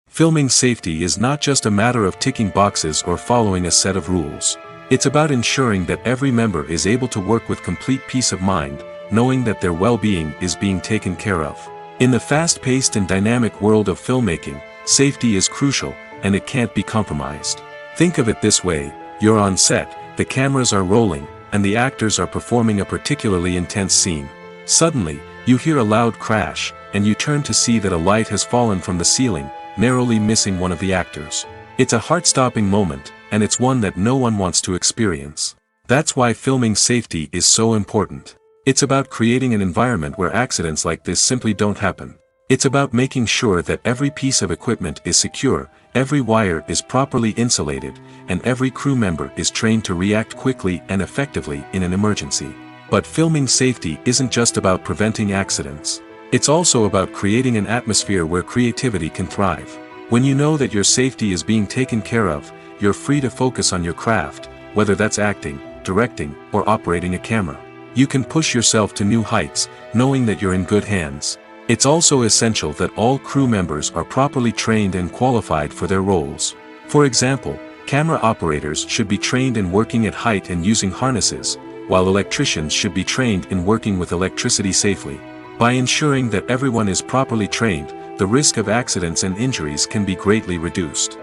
Filming safety is not just a matter of ticking boxes or following a set of rules. It's about ensuring that every member is able to work with complete peace of mind, knowing that their well-being is being taken care of. In the fast-paced and dynamic world of filmmaking, safety is crucial, and it can't be compromised. Think of it this way: you're on set, the cameras are rolling, and the actors are performing a particularly intense scene. Suddenly, you hear a loud crash, and you turn to see that a light has fallen from the ceiling, narrowly missing one of the actors. It's a heart-stopping moment, and it's one that no one wants to experience. That's why filming safety is so important. It's about creating an environment where accidents like this simply don't happen. It's about making sure that every piece of equipment is secure, every wire is properly insulated, and every crew member is trained to react quickly and effectively in an emergency. But filming safety isn't just about preventing accidents. It's also about creating an atmosphere where creativity can thrive. When you know that your safety is being taken care of, you're free to focus on your craft, whether that's acting, directing, or operating a camera. You can push yourself to new heights, knowing that you're in good hands. It's also essential that all crew members are properly trained and qualified for their roles. For example, camera operators should be trained in working at height and using harnesses, while electricians should be trained in working with electricity safely. By ensuring that everyone is properly trained, the risk of accidents and injuries can be greatly reduced.